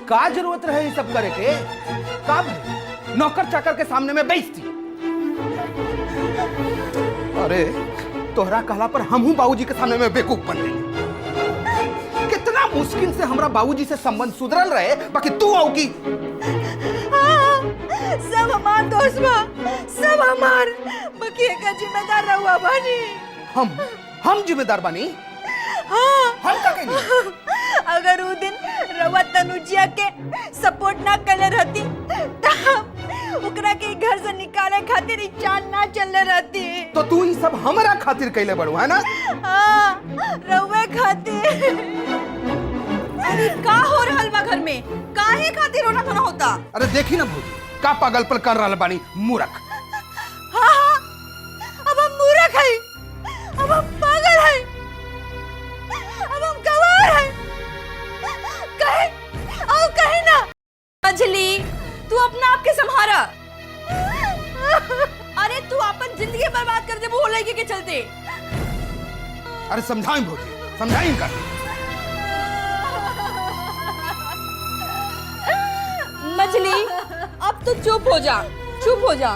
का जरूरत रहे ये सब करे के? का भाई नौकर चाकर के सामने में बेइज्जती? अरे तोहरा कहला पर हमहू बाबूजी के सामने में बेवकूफ बन गई। कितना मुश्किल से हमरा बाबूजी से संबंध सुधरल रहे, बाकी तू आओ की सब हमार दोस्त बा, सब हमार, बाकी का जिम्मेदार रहुआ बानी। हम जिम्मेदार बानी? हाँ। हम का कहीं? अगर वो दिन रवा तनुजिया के सपोर्ट ना करले रहती तब ओकरा के घर से निकाले खातिर चाल ना चलले रहती। तो तू ही सब हमरा खातिर कैले बड़ू है ना? हाँ, रवे खातिर। अरे का हो रहल बा घर में? काहे खातिर रोना धोना होता? अरे देखी ना भौजी का पागलपन कर रहल बानी, मूर्ख। हाँ, अब हम मूर्ख है, अब हम पागल है, अब हम गवार है। कहे ना अंजलि, तू अपना आप के संभारा। अरे तू अपन जिंदगी बर्बाद कर दे वो लड़के के चलते। अरे समझाएं भौजी, समझाएं कर। मछली अब तो चुप हो जा, चुप हो जा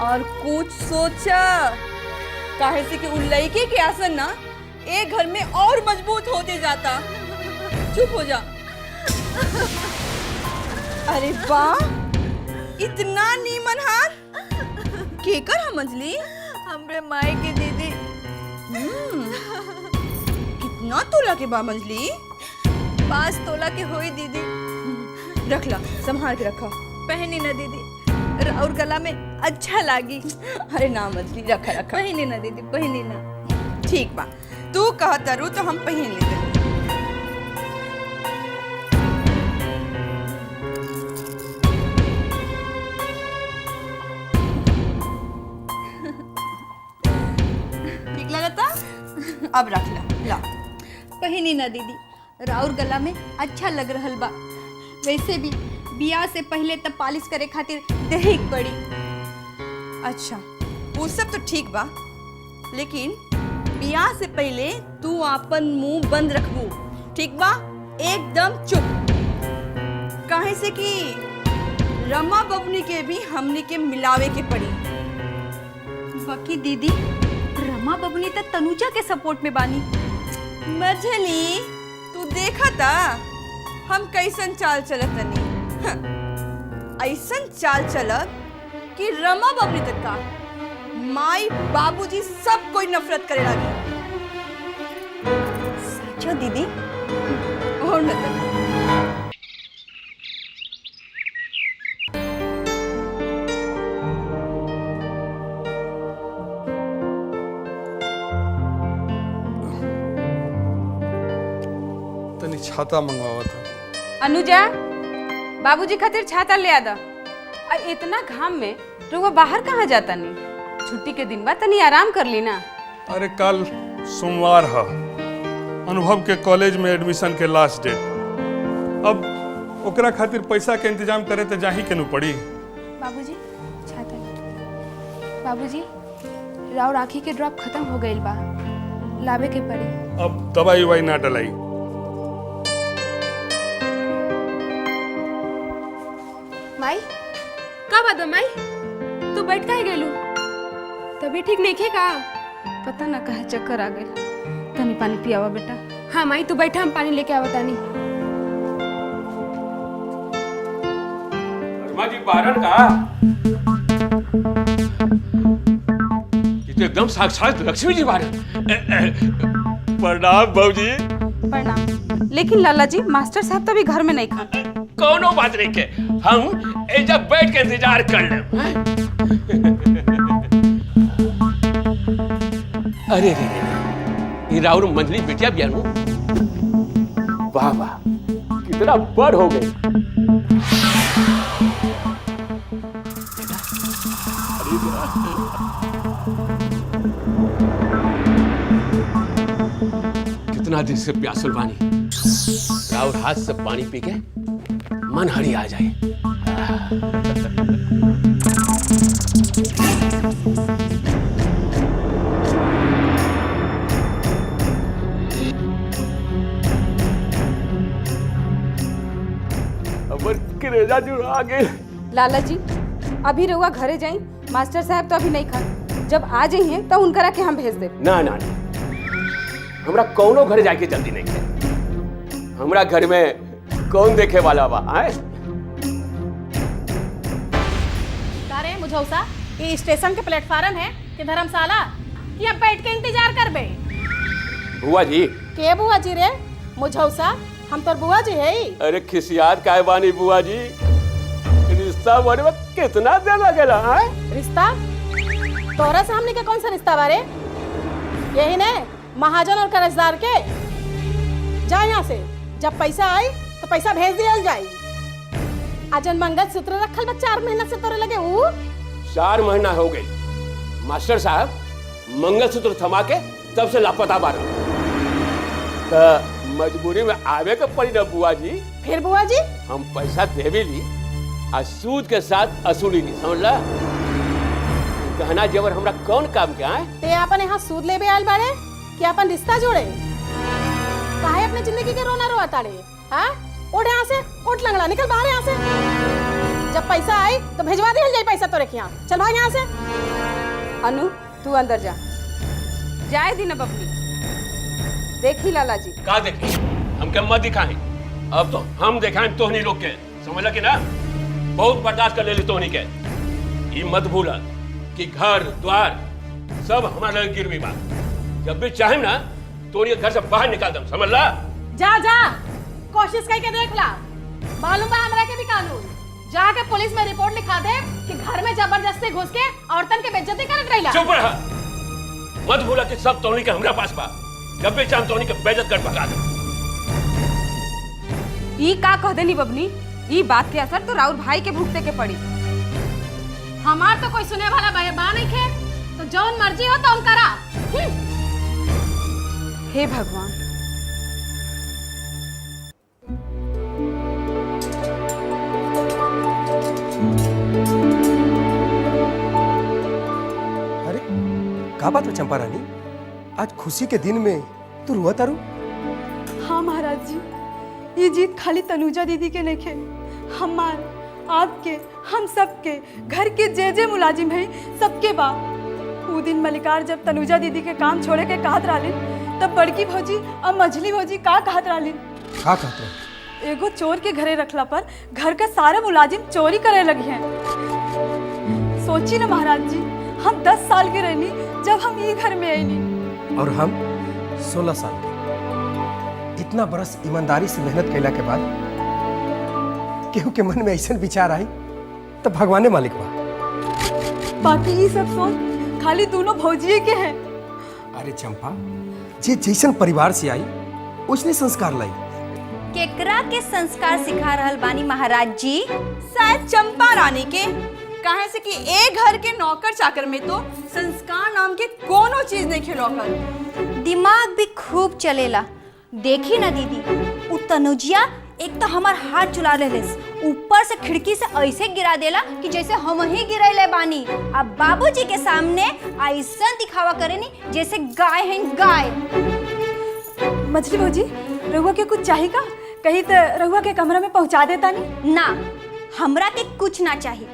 और कुछ सोचा। काहे से कि उन लड़के के आसन ना एक घर में और मजबूत होते जाता। चुप हो जा। अरे वाह, इतना नीमन हार केकर हम अंजलि? हमरे माई की दीदी। कितना तोला के बा मंजली? 5 तोला के होई दीदी। रख ला, संभाल के रखा। पहनी ना दीदी, और गला में अच्छा लागी। अरे ना मंजली, रखा रखा। पहनी ना दीदी, पहनी ना। ठीक बा, तू कहता रू तो हम पहन लेते। ठीक लगता? अब रख ला। पहनी ना दीदी, राउर गला में अच्छा लग रहल बा। वैसे भी बियाह से पहले तब पालिश करे खातिर देही पड़ी। अच्छा, वो सब तो ठीक बा, लेकिन बियाह से पहले तू अपन मुंह बंद रखबू, ठीक बा? एकदम चुप। काहे से कि रमा बबनी के भी हमनी के मिलावे के पड़ी। बाकी दीदी, रमा बबनी तो तनुजा के सपोर्ट में बानी। मझली, तू देखा था हम कैसन चाल चलत तनी? ऐसन चाल चलत कि रमा बबनी तक का माई बाबूजी सब कोई नफरत करे लगी। सचो दीदी? और न तनी। तनी छाता मंगवावा था। अनुजा, बाबूजी खातिर छाता ले आदा। इतना घाम में रउआ बाहर कहाँ जाता नहीं? छुट्टी के दिन बा, तनी आराम कर ली ना। अरे कल सोमवार है, अनुभव के कॉलेज में एडमिशन के लास्ट डेट। अब ओकरा खातिर पैसा के इंतजाम करे तो जाही के नु पड़ी। बाबूजी छाता ले। बाबूजी, राव राखी के ड्रॉप खत्म हो गइल बा, लावे के पड़ी। अब दवाई ववाई ना डलाई। माई का बात बा माई? तू बैठ काहे गेलू? तबीयत ठीक नहीं का? पता ना कहे चक्कर आ गई। तनी पानी पियावा बेटा। हाँ माई, तू बैठा, हम पानी लेके आवत तानी। वर्मा जी बारन का ये तो एकदम साक्षात लक्ष्मी जी बारन। प्रणाम बाबूजी। प्रणाम। लेकिन लाला जी, मास्टर साहब तो अभी घर में नहीं खा। कोनो बात नहीं के, हम एजा बैठ के इंतजार कर ले। अरे रे रे, ये राउर मंजली बिटिया बियानू। वाह वाह, कितना बड़ हो गई। कितना दिन से प्यासल बानी, राउर हाथ से पानी पी के मन हरी आ जाए। करेजा जुड़ा गए। लाला जी अभी रहुआ घरे जाई, मास्टर साहब तो अभी नहीं खा, जब आ जाइए तो उनकरा के हम भेज दे। ना ना ना, हमरा कौनो घर जाके जल्दी नहीं है। हमरा घर में कौन देखे वाला बा? आए कारे मुझौसा, ये स्टेशन के प्लेटफार्म है कि धर्मशाला कि अब बैठ के इंतजार करबे? बुआ जी। के बुआ जी रे? मुझौसा, हम तो बुआ जी है। अरे खिसियात काहे बानी बुआ जी? रिश्ता बने में कितना देर लगेला? आए रिश्ता? तोरा सामने का कौन सा रिश्ता बारे? यही ने महाजन और कर्जदार के। जा यहाँ से, जब पैसा आई तो पैसा भेज दिया जाए। अजन मंगल सूत्र रखल बा 4 महीना से तोरे लगे ऊ? 4 महीना हो गई। मास्टर साहब मंगलसूत्र थमा के तब से लापता बारा। तो मजबूरी में आवे के पड़ी ना बुआ जी। फिर बुआ जी? हम पैसा दे भी ली और सूद के साथ असूली ली, समझला? गहना जेवर हमरा कौन काम के आए? ते अपन यहाँ सूद लेबे आयल बारे कि अपन रिश्ता जोड़े? काहे अपने जिंदगी के रोना रोआ ताड़े? हाँ? उठ यहाँ से, उठ लंगड़ा, निकल बाहर यहाँ से। जब पैसा आई तो भेजवा दिया जाए पैसा तोरे के यहाँ। चल भाग यहाँ से। अनु तू अंदर जा, जाए दी ना बबली। देखी लाला जी। का देखी? हम क्या मत दिखाएं? अब तो हम दिखाएं तोहनी लोग के, समझला कि ना? बहुत बर्दाश्त कर ले तोहनी के। ये मत भूला कि घर द्वार सब हमारे लगे गिरवी बा। जब भी चाहे ना तोहनी घर से बाहर निकाल दम, समझला? जा जा, कोशिश करके देख ला। मालूम बा हमरा के भी कानून। जाके पुलिस में रिपोर्ट लिखा दे कि घर में जबरदस्ती घुस के औरतन के बेइज्जती करत रहिला। चुप रहा। मत भूला कि सब तोहनी के हमरा पास बा। जब भी चाहे तोहनी के बेइज्जत कर भगा दे। ई का कह देनी बबनी? ई बात के असर तो राउर भाई के भुगते के पड़ी। हमार तो कोई सुने वाला बा नहीं खे, तो जौन मर्जी हो तो करा। हे भगवान। अरे का बात है चंपा रानी, आज खुशी के दिन में तू रुआ तारू? हाँ महाराज जी, ये जीत खाली तनुजा दीदी के नहीं खे, हमार, आपके, हम सबके, घर के जे मुलाजिम है सबके बा। वो दिन मलिकार जब तनुजा दीदी के काम छोड़े के कहत रहलिन, तब बड़की भौजी और मझली भौजी का कहत रहलिन? का कहत रहे? एगो चोर के घरे रखला पर घर के सारे मुलाजिम चोरी करे लगी हैं। सोची ना महाराज जी, हम 10 साल के रहनी जब हम ये घर में आईनी, और हम 16 साल के। इतना बरस ईमानदारी से मेहनत कैला के बाद केहू के मन में ऐसा विचार आई तो भगवाने मालिक बा। बाकी ये सब सोच खाली दोनों भौजिए के हैं। अरे चंपा, जे जैसन परिवार से आई उसने संस्कार लाई। केकरा के संस्कार सिखा रहल बानी महाराज जी? शायद चंपा रानी के। काहे से कि एक घर के नौकर चाकर में तो संस्कार नाम के कोनो चीज नहीं खिलौकर। दिमाग भी खूब चलेला। देखी ना दीदी, उ तनुजिया एक तो हमार हाथ चुला लेलेस, ऊपर से खिड़की से ऐसे गिरा देला कि जैसे हम ही गिरैले बानी। अब बाबूजी के सामने ऐसा दिखावा करेनी जैसे गाय हैं गाय। मछली भौजी, रहुआ के कुछ चाहिए का? कहीं तो रहुआ के कमरा में पहुंचा देता नहीं ना। हमरा के कुछ ना चाहिए,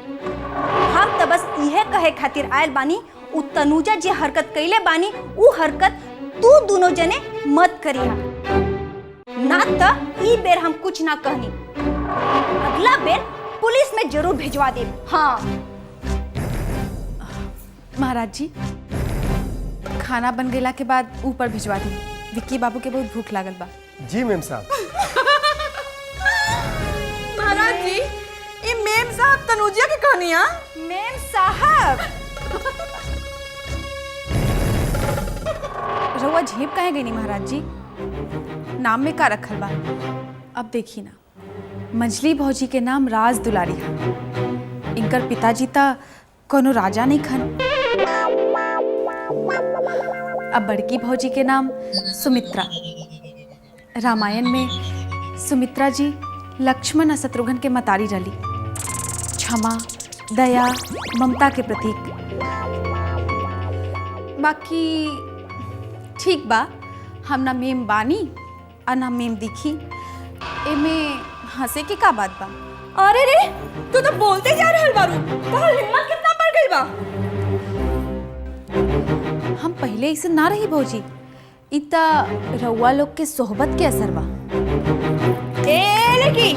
हम तो बस यह कहे खातिर आयल बानी, उ तनुजा जे हरकत कैले बानी उ हरकत तू दोनों जने मत करिया, ना तो ई बेर हम कुछ ना कहनी, अगला बेर पुलिस में जरूर भिजवा दे। हाँ महाराज जी, खाना बन गेला के बाद ऊपर भिजवा दी। विक्की बाबू के बहुत भूख लागल बा। जी मेम साहब। महाराज जी, ये मेम साहब तनुजिया की कहानियाँ? मेम साहब, रहुआ झेप काहे गई नहीं महाराज जी? नाम में का रखल बा? अब देखी ना, मझली भौजी के नाम राज दुलारी है। इनकर पिताजी ता कोनो राजा नहीं खन। अब बड़की भौजी के नाम सुमित्रा। रामायण में सुमित्रा जी लक्ष्मण और शत्रुघ्न के मतारी रली, क्षमा, दया, ममता के प्रतीक। बाकी ठीक बा, हम ना मेम बानी और ना मेम दिखी, एमे हंसे के का बात बा? अरे रे, तू तो बोलते जा रहल बारू, तोहर हिम्मत कितना बढ़ गई बा। हम पहले ऐसे ना रही भौजी, इतना रउआ लोग के सोहबत के असर बा। ए लड़की,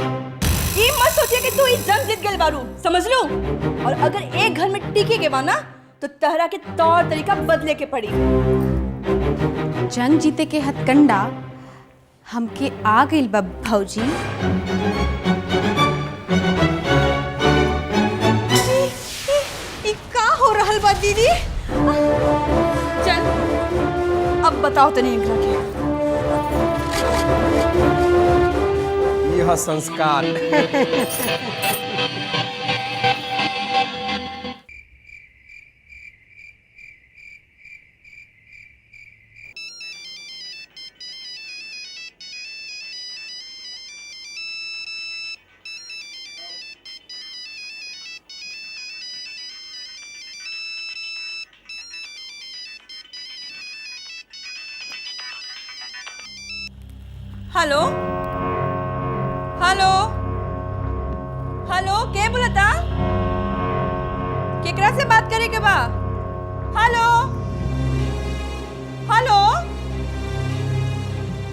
ये मत सोचिए कि तू इस जंग जीत गई बारू, समझ लो। और अगर एक घर में टिके के बा ना, तो तहरा के तौर तरीका बदले के पड़ी। जंग जीते के हथकंडा हमके आ गइल बा भौजी। ई का हो रहल बा दीदी? चल, अब बताओ तनी इनका के। यह संस्कार। हेलो हेलो हेलो, के बोलता? केकरा से बात करे के बा? हेलो हेलो,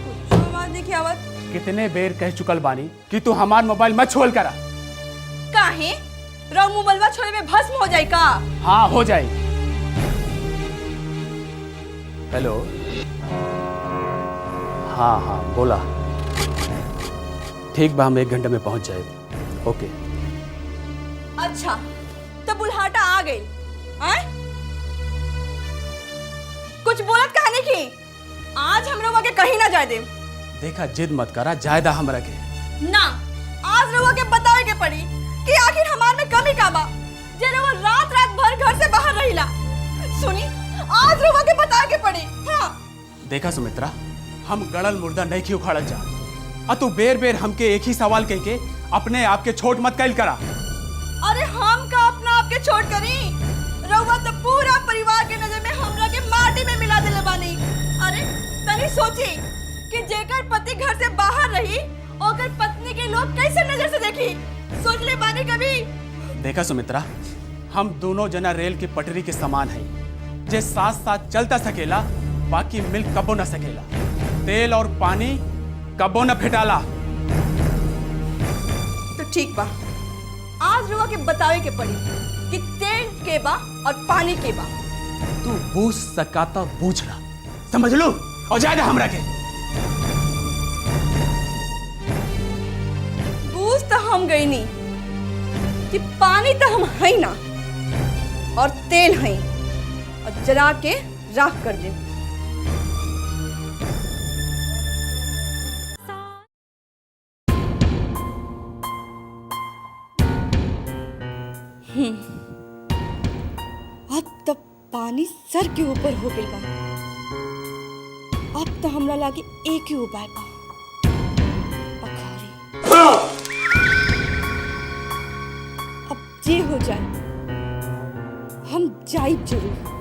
कुछ आवाज नहीं आवत। कितने बेर कह चुकल बानी कि तू हमार मोबाइल मत छोड़ करा। काहे? रौ मोबाइलवा छोड़े में भस्म हो जाई का? हाँ हो जाए। हेलो, हाँ हाँ बोला। ठीक बा, हम 1 घंटे में पहुंच जाए। ओके। अच्छा, तो बुल्हाटा आ गई। कुछ बोलत कहानी की? आज हम लोग के कहीं ना जाए दे। देखा, जिद मत करा, जायदा हमरा के ना, आज लोगों के बतावे के पड़ी कि आखिर हमार में कमी का बा, जे लोग रात रात भर घर से बाहर रहिला। सुनी, आज लोगों के बतावे के पड़ी। हाँ। देखा सुमित्रा, हम गड़ल मुर्दा नहीं क्यों उखाड़ल जा। तू बेर बेर हमके एक ही सवाल कह के अपने आप के छोट मत कैल करा। अरे हम का अपना आपके छोड़ करी? रउआ तो पूरा परिवार के नजर में हमरा के माटी में मिला देले बानी। अरे तनी सोची कि जेकर पति घर से बाहर रही, ओकर पत्नी के लोग कैसे नजर से देखी? सोच ले बानी कभी? देखा सुमित्रा, हम दोनों जना रेल की पटरी के समान हैं, जे साथ साथ चलता सकेला, बाकी मिल कबो न सकेला। तेल और पानी कबो न फेटाला। तो ठीक बा, आज लोगों के बतावे के पड़ी कि तेल के बा और पानी के बा। तू बूझ सका तो बूझ ला, समझ लो, और ज्यादा हमरा के। बूझ तो हम गई नहीं कि पानी तो हम है ना, और तेल है, और जला के राख कर दे। अब तो पानी सर के ऊपर हो गई बा। अब तो हमरा लागे एक ही उपाय बा, पखारी। अब जे हो जाए, हम जाइब जरूर।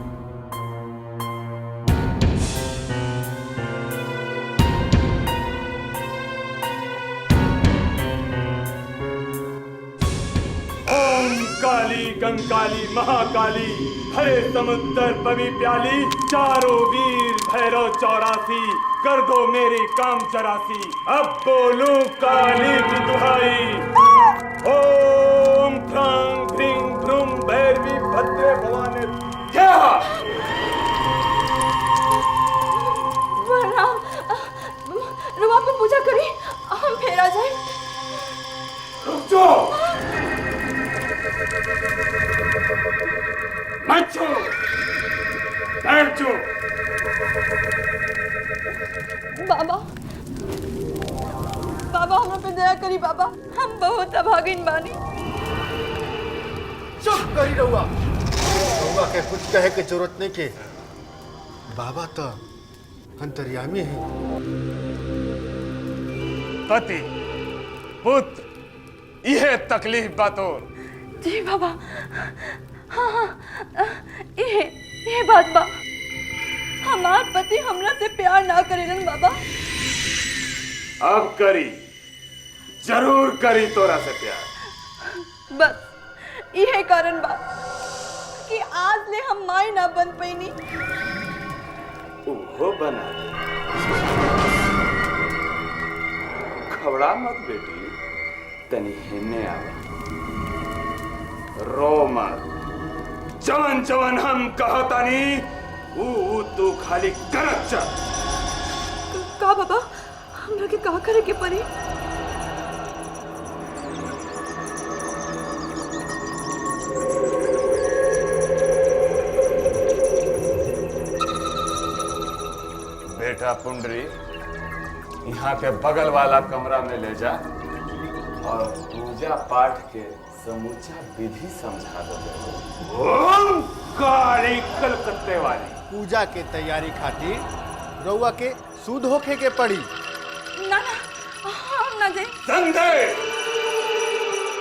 काली कंकाली महाकाली, हरे समुद्र पवी प्याली, चारों वीर भैरव 84, कर दो मेरी काम 84। अब बोलूं काली की दुहाई, ओम ख्रांग ध्रिंग भ्रूम भैरवी भद्रे भवानी। क्या रुआ पे पूजा करी, हम फेरा जाए। रुक जाओ, मत छो, बैठ जाओ। बाबा, बाबा हम पे दया करी बाबा, हम बहुत अभागिन बानी। चुप करी रहुआ, रहुआ के कुछ कहे के जरूरत नहीं के। बाबा तो अंतर्यामी है। पति पुत्र यह तकलीफ बातोर। जी बाबा, हाँ हाँ, ये बात बा, हमार पति हमरा से प्यार ना करेलन बाबा। अब करी, जरूर करी तोरा से प्यार। बस यही कारण बा कि आज ले हम माई ना बन पैनी। वो बना दे। खबड़ा मत बेटी, तनी हिन्ने आवा, रो मत। जवन जवन हम कहतानी ऊ तू खाली करत चल। का बाबा हमरा के का करे के पड़ी? बेटा पुंडरी, यहाँ के बगल वाला कमरा में ले जा और पूजा पाठ के समूचा विधि समझा दो। ओम काली कलकत्ते वाली। पूजा के तैयारी खातिर रउआ के सूद होखे के पड़ी। ना ना हम ना जाए। संदेह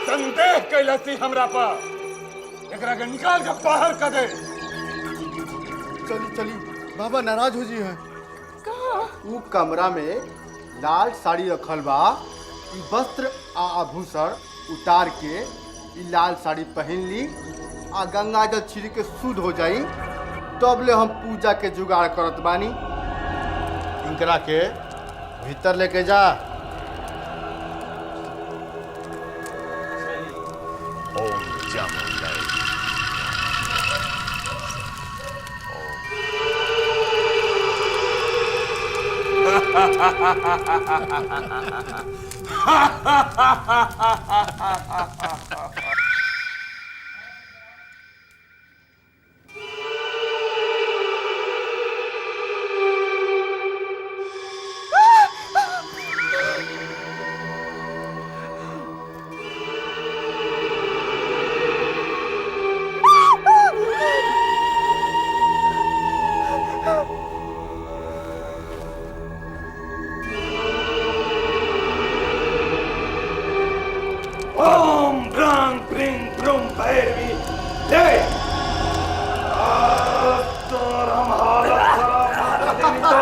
संदेह कैलसी हमरा पर, एकरा के निकाल के बाहर कर दे। चली चली, बाबा नाराज हो जी है। कहाँ? ऊ कमरा में लाल साड़ी रखल बा, ई वस्त्र आ आभूषण उतार के ई लाल साड़ी पहन ली आ गंगा जल छिड़ के शुद्ध हो जाई, तब ले हम पूजा के जुगाड़ करत बानी। इनकरा के भीतर लेके जा। ओम चामुंडा। ओम ब्रांग ब्रिंग ब्रूम भैरवी ले। तो हम हालत खराब कर देनी तो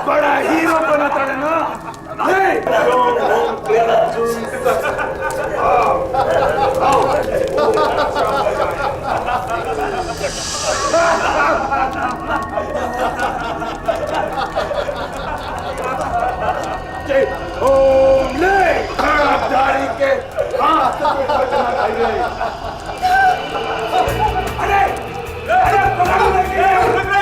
बड़ा हीरो बनता है ना। ले ओम ओम ब्रिंग ओम ले खराबदारी के हाथ से बचना चाहिए। अरे अरे पकड़ ले, पकड़ ले।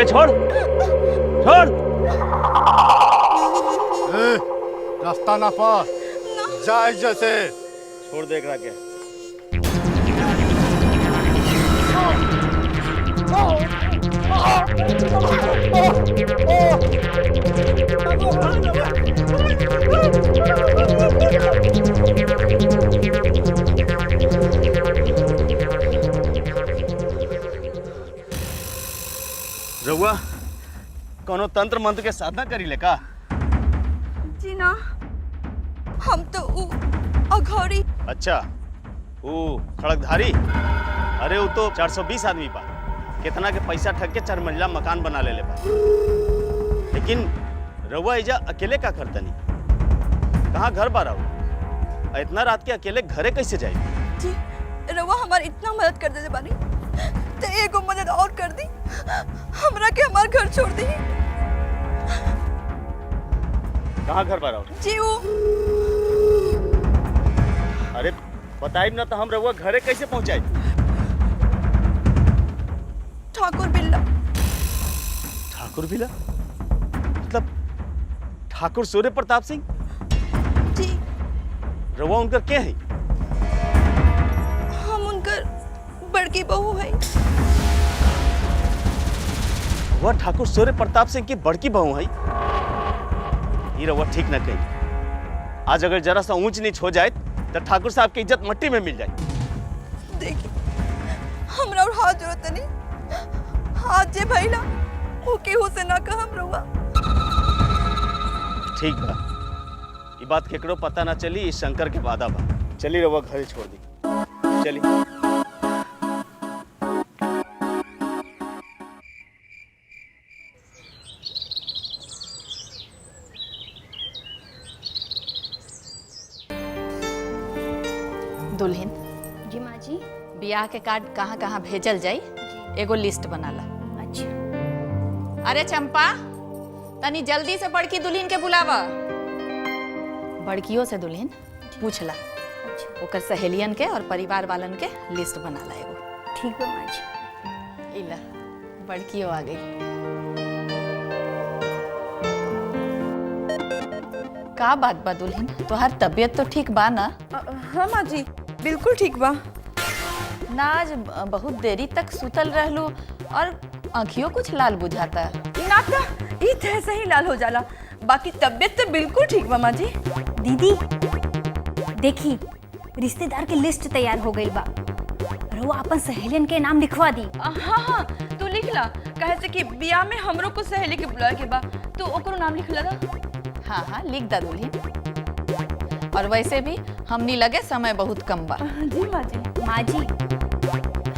छोड़ छोड़। रास्ता ना पा जाए जैसे छोड़ देख रहा क्या। रउआ कोनो तंत्र मंत्र के साधना करी ले का? जी ना, हम तो अघोरी। अच्छा, वो खड़कधारी? अरे वो तो 420 आदमी बा, कितना के पैसा ठग के 4 मंजिला मकान बना ले बा। लेकिन रउआ एजा अकेले का करतनी? कहाँ घर बार आओ? इतना रात के अकेले घरे कैसे जाए? जी रवा हमारी इतना मदद कर देते बानी तो एगो मदद और कर दी, हमरा के हमार घर छोड़ दी। कहाँ घर बार आओ? जी वो अरे बताइए ना तो हम रहुआ घरे कैसे पहुंचाए? ठाकुर बिल्ला। ठाकुर बिल्ला मतलब ठाकुर सूर्य प्रताप सिंह? जी रहुआ उनका क्या है? हम उनकर बड़की बहू है। वह ठाकुर सूर्य प्रताप सिंह की बड़की बहू है? ये रहुआ ठीक न कही। आज अगर जरा सा ऊंच नीच हो जाए तो ठाकुर साहब की इज्जत मट्टी में मिल जाए। देखिए हमरा और हाथ जरूरत नहीं, हाथ जे भइला वो केहू से ना कहम रहुआ। ठीक बा, ये बात केकरो पता ना चली, इस शंकर के वादा बा। चली रहुआ घरे छोड़ दी, चली। दुल्हन जी माँ जी। ब्याह के कार्ड कहाँ कहाँ भेजल जाई एगो लिस्ट बनाला। अच्छा। अरे चंपा तनी जल्दी से बड़की दुल्हन के बुलावा। बड़कियों से दुल्हन पूछला, ओकर सहेलियन के और परिवार वालन के लिस्ट बनाला एगो। ठीक है माँ जी। इला बड़कियों आ गई। का बात बा दुल्हन, तोहार तबीयत तो ठीक बा ना? हाँ माँ जी बिल्कुल ठीक बा। ना आज बहुत देरी तक सुतल रहलू और आँखियों कुछ लाल बुझाता। नाता ई तरह से ही लाल हो जाला, बाकी तबीयत तो बिल्कुल ठीक बा माँ जी। दीदी देखी रिश्तेदार की लिस्ट तैयार हो गई बा, रहुआ अपन सहेलियन के नाम लिखवा दी। हाँ हाँ तू लिख ला, कहे से कि बियाह में हमरो को सहेली के बुलाए के बा, तो ओकरो नाम लिख ला दा। हाँ हाँ लिख दा दुल्हन। और वैसे भी हमनी लगे समय बहुत कम बा। जी माँ जी। माँ जी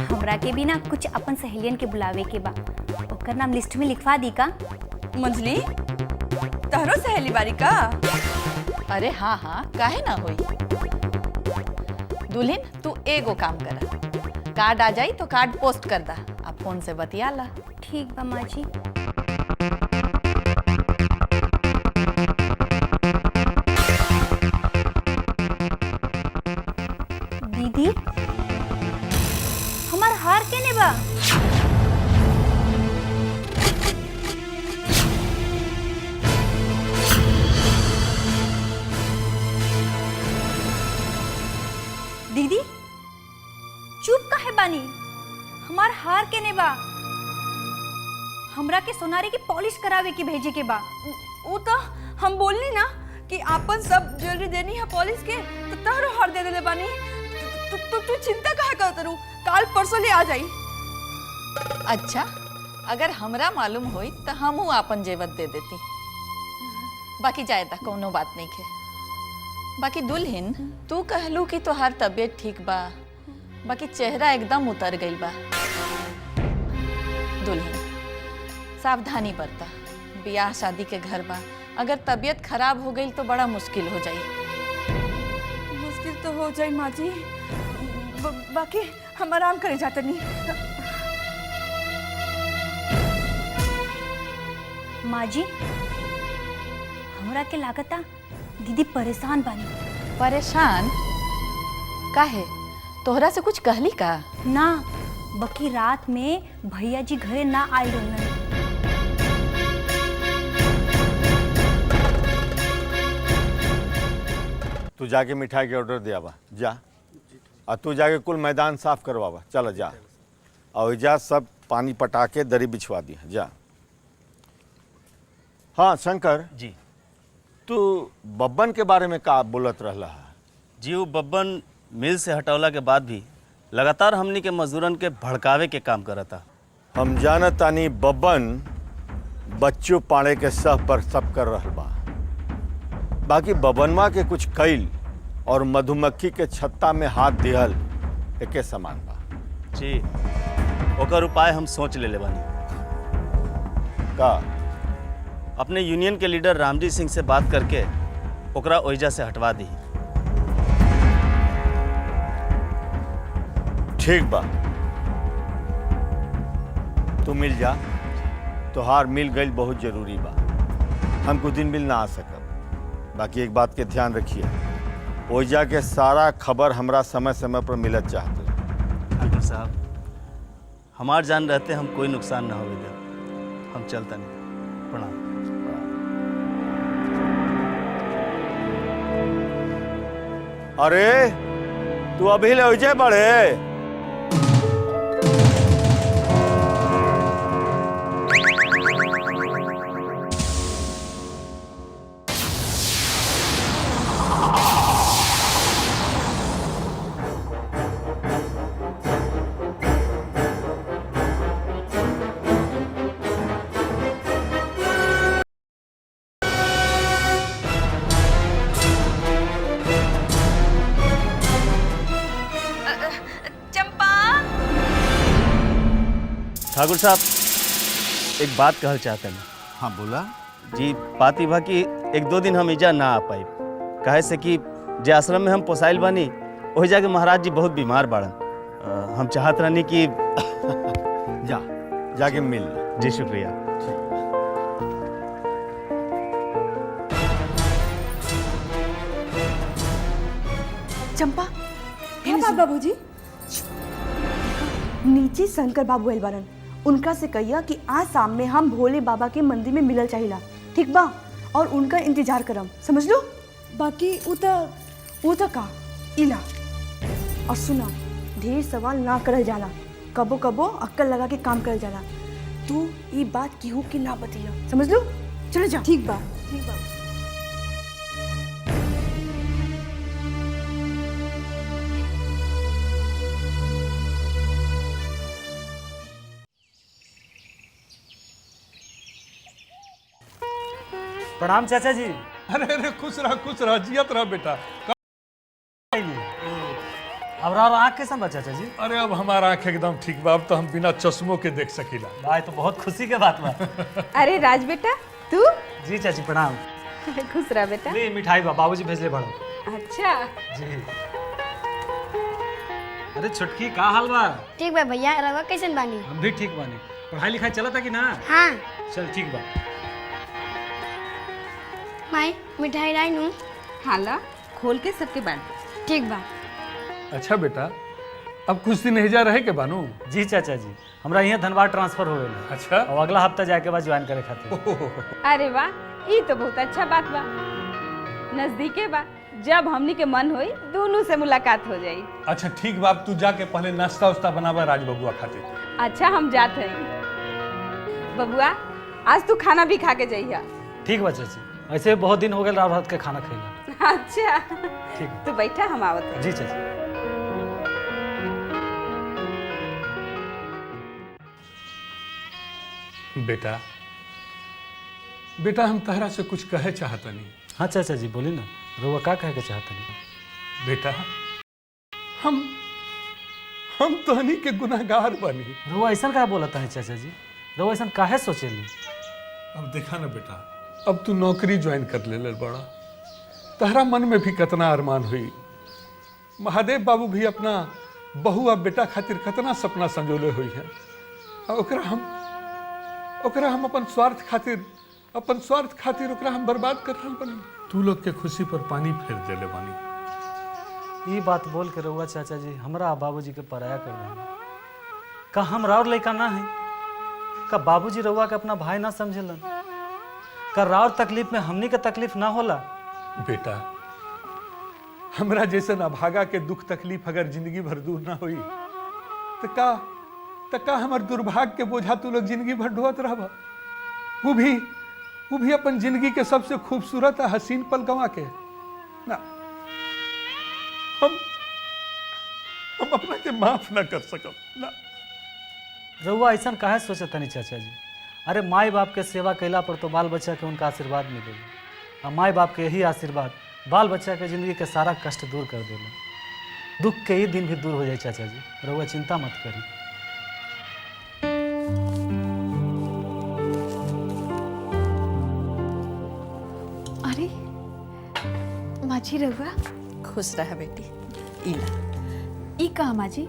हमरा के भी ना कुछ अपन सहेलियन के बुलावे के बा, ओकर नाम लिस्ट में लिखवा दी का? मंजली तहरो सहेली बारी का? अरे हाँ हाँ काहे ना होई। दुल्हन तू एगो काम करा, कार्ड आ जाई तो कार्ड पोस्ट कर दा, आप फोन से बतिया ला। ठीक बा माँ जी। दीदी हमार हार केने बा? दीदी चुप काहे बानी? हमार हार केने बा? हमरा के सोनारी की पॉलिश करावे की भेजे के बा। वो तो हम बोलनी ना कि आपन सब ज्वेलरी देनी है पॉलिश के, तो तहरो हार दे देले बानी। तू चिंता काहे करत रू, काल परसों ले आ जाई। अच्छा अगर हमरा मालूम होई तो हमहू आपन जेवर दे देती, बाकी जायदा कोनो बात नहीं है। बाकी दुल्हन तू कहलू कि तोहार तबीयत ठीक बा, बाकी चेहरा एकदम उतर गई बा। दुल्हन सावधानी बरता, ब्याह शादी के घर बा, अगर तबीयत खराब हो गई तो बड़ा मुश्किल हो जाई। मुश्किल तो हो जाई माँ जी, बाकी हम आराम करे जाते नहीं। माँ जी हमरा के लागता दीदी परेशान बानी। परेशान काहे? तोहरा से कुछ कहली का? ना बाकी रात में भैया जी घरे ना आए रहलन। तू जाके मिठाई के ऑर्डर दे आवा जा, और तू जाके कुल मैदान साफ करवावा। चल जा, और जा सब पानी पटा के दरी बिछवा दिया जा। हाँ शंकर जी, तू बब्बन के बारे में का बोलत रहला है? जी वो बब्बन मिल से हटौला के बाद भी लगातार हमनी के मजदूरन के भड़कावे के काम करता। हम जानत तानी बब्बन बच्चों पाड़े के सह पर सब कर रहल बा, बाकी बबनवा के कुछ कैल और मधुमक्खी के छत्ता में हाथ दिहल एके समान बा। जी ओकर उपाय हम सोच ले बानी। का? अपने यूनियन के लीडर रामजी सिंह से बात करके ओकरा ओइजा से हटवा दी। ठीक बा, तू मिल जा। तोहार मिल गई बहुत जरूरी बा। हम कुछ दिन मिल ना आ सकब। बाकी एक बात के ध्यान रखिए, ओइजा के सारा खबर हमरा समय समय पर मिलत चाहते। ठाकुर साहब, हमार जान रहते हम कोई नुकसान ना होवे दे। हम चलता नहीं। प्रणाम। अरे तू अभी ले ओइजे बड़े? ठाकुर साहब, एक बात कहल चाहते हैं। हाँ बोला। जी, बात बा कि एक दो दिन हम इजा ना आ पाए, कहे से कि जे आश्रम में हम पोसाइल बानी वही जाके महाराज जी बहुत बीमार बाड़न। हम चाहत रहनी कि जाके मिल। जी शुक्रिया। चंपा, हाँ बाबूजी, नीचे शंकर बाबू आइल बारन, उनका से कहिया कि आज शाम में हम भोले बाबा के मंदिर में मिलल चाहिला, ठीक बा? और उनका इंतजार करम, समझ लो। बाकी उता का इला। और सुना, ढेर सवाल ना करल जाला, कबो कबो अक्कल लगा के काम करल जाला। तू ये बात केहू के ना बतिया, समझ लो। चलो जा। ठीक बा, ठीक बा। प्रणाम चाचा जी। अरे अरे खुश रह जियत रह बेटा। अब आँख कैसा बा चाचा जी? अरे अब हमारा आँख एकदम ठीक बा। अब तो हम बिना चश्मों के देख सकीला। भाई तो बहुत खुशी के बात बा। अरे राज बेटा, तू? जी चाची प्रणाम। खुश रह बेटा। ले मिठाई बा, बाबूजी भेजले बड़ो। अच्छा जी। अरे छुटकी का हाल बा? ठीक बा भैया, रवा कैसन बानी? हम भी ठीक बानी। पढ़ाई लिखाई चलता कि ना? हाँ। चल ठीक बा। माई मिठाई लाई नू? हाँ ला, खोल के सबके बांट। ठीक बा। अच्छा बेटा, अब कुछ दिन हिजा रहे के बानू? जी चाचा जी, हमरा यहाँ धनबाद ट्रांसफर हो गया। अच्छा। और अगला हफ्ता जाके बाद ज्वाइन करे खातिर। अरे वाह, ये तो बहुत अच्छा बात बा। नजदीके बा, जब हमनी के मन होई दोनों से मुलाकात हो जाई। अच्छा ठीक बा, तू जाके पहले नाश्ता उस्ता बनावा राज बबुआ खातिर। अच्छा हम जाते हैं। बबुआ, आज तू खाना भी खा के जाइया। ठीक बा चाची, ऐसे बहुत दिन हो गए रात के खाना खैला। अच्छा ठीक। तू बैठा, हम आवत हैं। जी चाची। बेटा बेटा, हम तहरा से कुछ कहे चाहता नहीं। हाँ चाचा जी बोली ना, रोवा का कहे के चाहता नहीं। बेटा हम तहनी के गुनाहगार बनी। रोवा ऐसा का बोला था चाचा जी? रोवा ऐसा काहे सोचेली? अब देखा ना बेटा, अब तू नौकरी ज्वाइन कर ले बड़ा, तहरा मन में भी कितना अरमान हुई। महादेव बाबू भी अपना बहू और बेटा खातिर कितना सपना संजोले हुई है। और ओकरा हम अपन स्वार्थ खातिर ओकरा हम बर्बाद कर रहा बनी। तू लोग के खुशी पर पानी फेर देले बानी। ये बात बोल के रहुआ चाचा जी हमरा बाबूजी के पराया कर देना। का हम राउर लड़का ना है? का बाबूजी रहुआ के अपना भाई ना समझलन? का राउर तकलीफ में हमनी के तकलीफ ना होला? बेटा, हमरा जैसन अभागा के दुख तकलीफ अगर जिंदगी भर दूर ना हुई तो का हमार दुर्भाग्य के बोझा तू लोग जिंदगी भर ढोत रहबा। वो भी अपन जिंदगी के सबसे खूबसूरत और हसीन पल गंवा के ना। हम अपना के माफ ना कर सकब ना। रहुआ ऐसा काहे सोचत नहीं चाचा जी? अरे माई बाप के सेवा कैला पर तो बाल बच्चा के उनका आशीर्वाद मिलेगा। और माई बाप के यही आशीर्वाद बाल बच्चा के जिंदगी के सारा कष्ट दूर कर देला। दुख के ही दिन भी दूर हो जाए चाचा जी, रहुआ चिंता मत करी। अरे माँ जी रहुआ खुश रह बेटी। इला ई कहा माँ जी?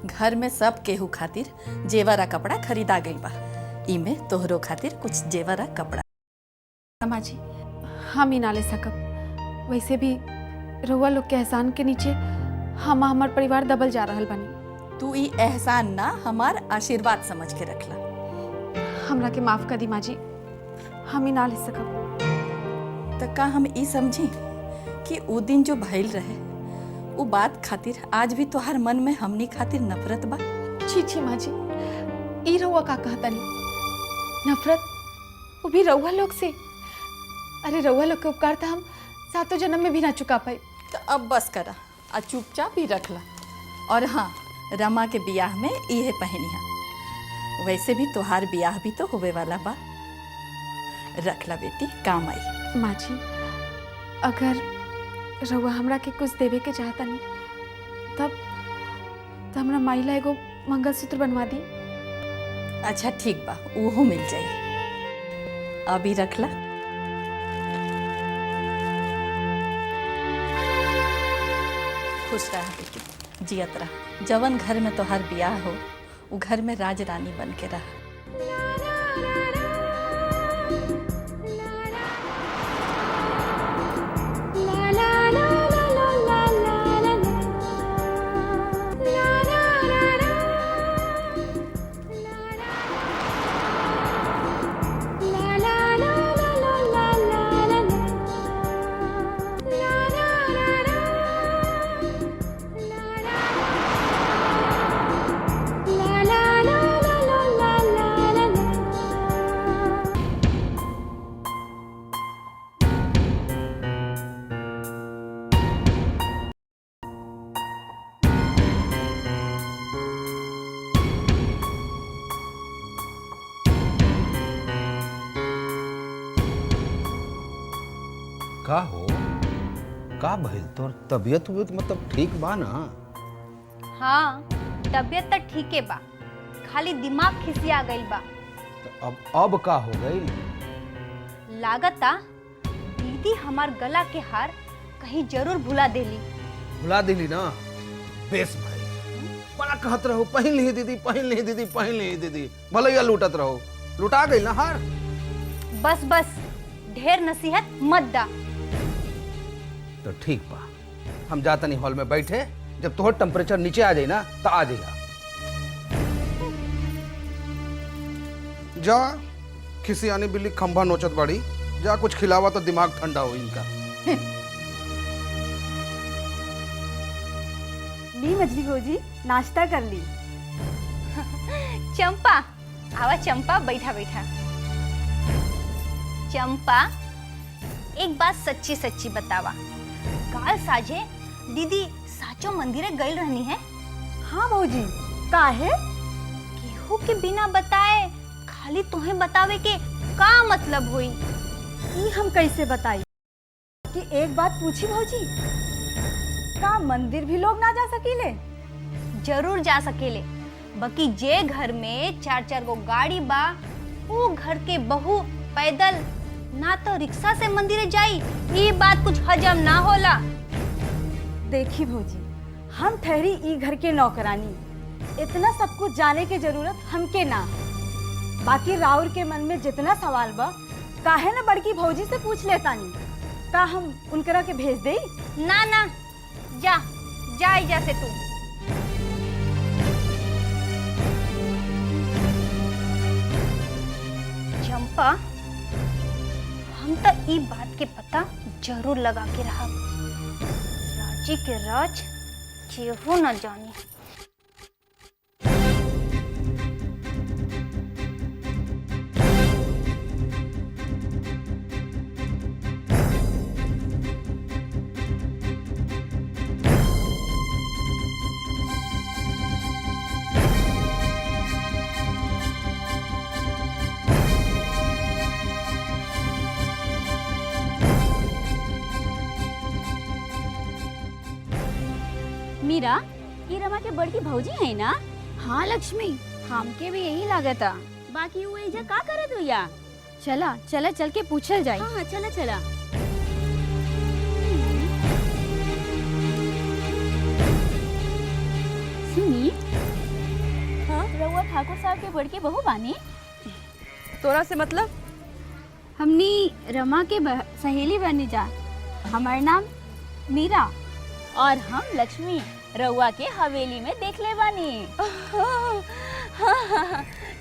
घर में सब केहू खातिर जेवरा कपड़ा खरीदा गइल बा। इमे तोहरो खातिर कुछ जेवरा कपड़ा। माँ जी हम ही ना ले सकब। वैसे भी रहुआ लोग के एहसान के नीचे हम हमार परिवार दबल जा रहल बानी। तू ई एहसान ना हमार आशीर्वाद समझ के रखला। हमरा के माफ कर दी माँ जी, हम ही ना ले सकब। तो का हम ई समझी कि उ दिन जो भइल रहे उ बात खातिर आज भी तोहार मन में हमनी खातिर नफरत बा? छी छी माँ जी, ई रहुआ का कहतनी? नफरत? वो भी रहुआ लोग से? अरे रहुआ लोग के उपकार तो हम 7 जन्म में भी ना चुका पाए। तो अब बस करा आ चुपचाप ही रखला। और हाँ, रमा के बियाह में इहे पहनिया। वैसे भी तोहार बियाह भी तो होवे वाला बा। रखला बेटी, काम आई। माँ जी अगर रहुआ हमरा के कुछ देवे के चाहता नहीं तब हमरा माइला एगो मंगलसूत्र बनवा दी। अच्छा ठीक बा, उहो मिल जाई। अभी रखला। खुश रह बेटी, जियत रह। जवन घर में तोहार बियाह हो उ घर में राज रानी बन के रह। का हो? का भइल तोर तबीयत मतलब ठीक बा ना? हाँ तबीयत तो ठीक है बा, खाली दिमाग खिसिया गइल बा। तो अब का हो गई? लागता दीदी हमार गला के हार कहीं जरूर भुला देली। भुला दिली ना? बेस भाई, बड़ा कहत रहो पहन ली दीदी, पहन ली दीदी, पहन ली दीदी, भलैया लूटत रहो। लुटा गई ना हार? बस बस ढेर नसीहत मत दा। तो ठीक बा, हम जाता नहीं हॉल में बैठे, जब तोहर टेम्परेचर नीचे आ जाए ना तो आ जाइए। जा खिसियानी बिल्ली खंभा नोचत बाड़ी, जा कुछ खिलावा तो दिमाग ठंडा हो इनका। ली मछली भौजी, नाश्ता कर ली। चंपा आवा, चंपा बैठा बैठा। चंपा एक बात सच्ची सच्ची बतावा, काल साझे दीदी साचो मंदिरे गई रहनी है? हाँ भौजी, काहे? केहू के बिना बताए खाली तुम्हें बतावे के का मतलब हुई? ई हम कैसे बताई? कि एक बात पूछी भौजी, का मंदिर भी लोग ना जा सकीले? जरूर जा सकेले, बाकी जे घर में 4-4 गो गाड़ी बा वो घर के बहू पैदल ना तो रिक्शा से मंदिर जाई, ये बात कुछ हजम ना होला। देखी भौजी, हम ठहरी ई घर के नौकरानी, इतना सब कुछ जाने की जरूरत हमके ना। बाकी राउर के मन में जितना सवाल बा काहे ना बड़की भौजी से पूछ लेतानी, का हम उनकरा के भेज दे? ना ना, जा जा जा से तू। चंपा हम तो ई बात के पता जरूर लगा के रहा, राजी के राज जेहू न जानी। मीरा, ये रमा के बड़की भौजी है ना? हाँ लक्ष्मी, हमके भी यही लागता। बाकी वो एजा का करत हुआ? चला चला चल के पूछल जाए। हाँ चला चला। सुनी, हाँ? रउआ ठाकुर साहब के बड़की बहू बानी। तोरा से मतलब? हमनी रमा के सहेली बनी जा। हमार नाम मीरा और हम लक्ष्मी रउआ के हवेली में देख ले बानी।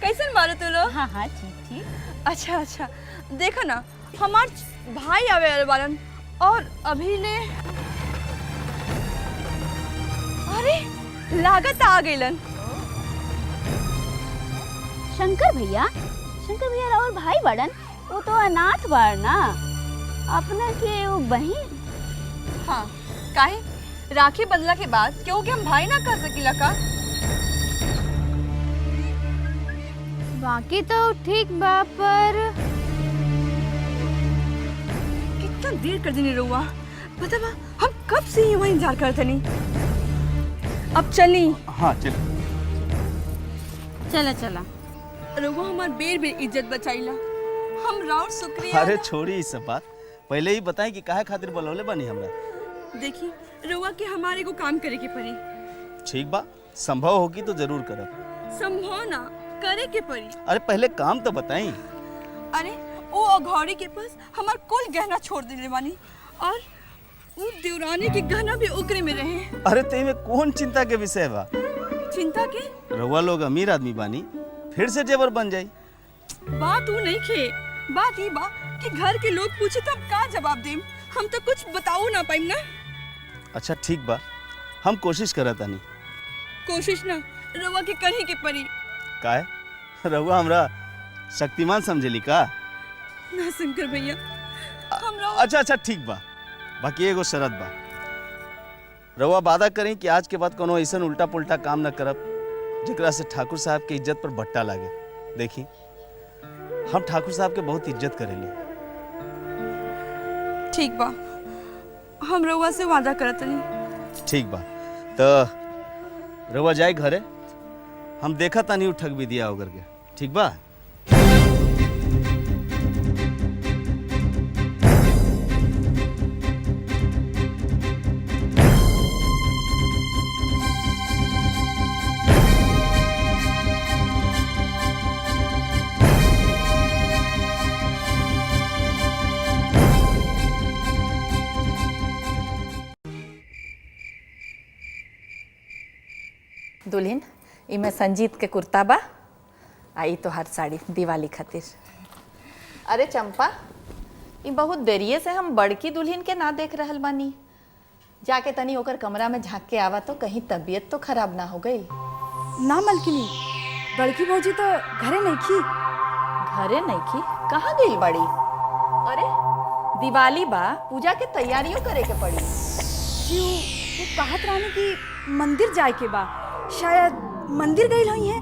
कैसन मारो तू लोग? हाँ हाँ ठीक ठीक। अच्छा अच्छा, देखो ना हमार भाई आवे वाले बारन और अभी ले अरे लागत आ गइलन। शंकर भैया और भाई बड़न, वो तो अनाथ बार ना, अपना के वो बहन। हाँ काहे? राखी बदला के बाद क्यों कि हम भाई ना कर सकीला का? बाकी तो ठीक बा, पर कितना देर कर देनी रहुआ। पता बा हम कब से ही वहाँ इंतजार करते नहीं। अब चली। हाँ चल। चला चला। रहुआ हमार बेर बेर इज्जत बचाइला, हम राउर शुक्रिया। अरे छोड़ी इस सब बात, पहले ही बताएं कि काहे खातिर बुलौले बनी हमरा। देखी रहुआ के हमारे को काम करे के पड़ी। ठीक बा, संभव होगी तो जरूर करब। संभव ना करे के पड़ी। अरे पहले काम तो बताई। अरे वो अघौरी के पास हमार कुल गहना छोड़ दिले बानी और वो देवरानी के गहना भी ओकरे में रहे। अरे ते में कौन चिंता के विषय बा? चिंता के? रउआ लोग अमीर आदमी बानी, फिर से जेवर बन जाई। बात वो नहीं खे, बात ये बा कि घर के लोग पूछे तब का जवाब देम, हम तो कुछ बताओ ना पाइम ना। अच्छा ठीक बा, हम कोशिश करत तानी। कोशिश ना, रउआ के करही के पड़ी। काहे? रउआ हमरा शक्तिमान समझेली का? ना शंकर भैया, हमरा अच्छा अच्छा ठीक बा, बाकी एगो शरत बा। रउआ वादा करें कि आज के बाद कोनो ऐसा उल्टा पुल्टा काम न करब जेकरा से ठाकुर साहब के इज्जत पर भट्टा लागे। देखी हम ठाकुर साहब के बहुत इज्जत करेली। ठीक बा, हम रउआ से वादा करत नहीं। ठीक बा, तो रउआ जाए घरे, हम देखा तानी ठग भी दिया होकर के। ठीक बा? दुल्हन, इमे संजीत के कुर्ता बा, आई तो हर साड़ी दिवाली खातिर। अरे चंपा, ई बहुत देरिये से हम बड़की दुल्हन के ना देख रहल बानी। जाके तनी ओकर कमरा में झांक के आवा तो कहीं तबीयत तो खराब ना हो गई। ना मलकिनी, बड़की भौजी तो घरे नहीं की। घरे नहीं की? कहाँ गई बड़ी? अरे दिवाली बा, पूजा के तैयारियों करे के पड़ी। जी वो कहत रानी की मंदिर जाए के बा, शायद मंदिर गई हुई है।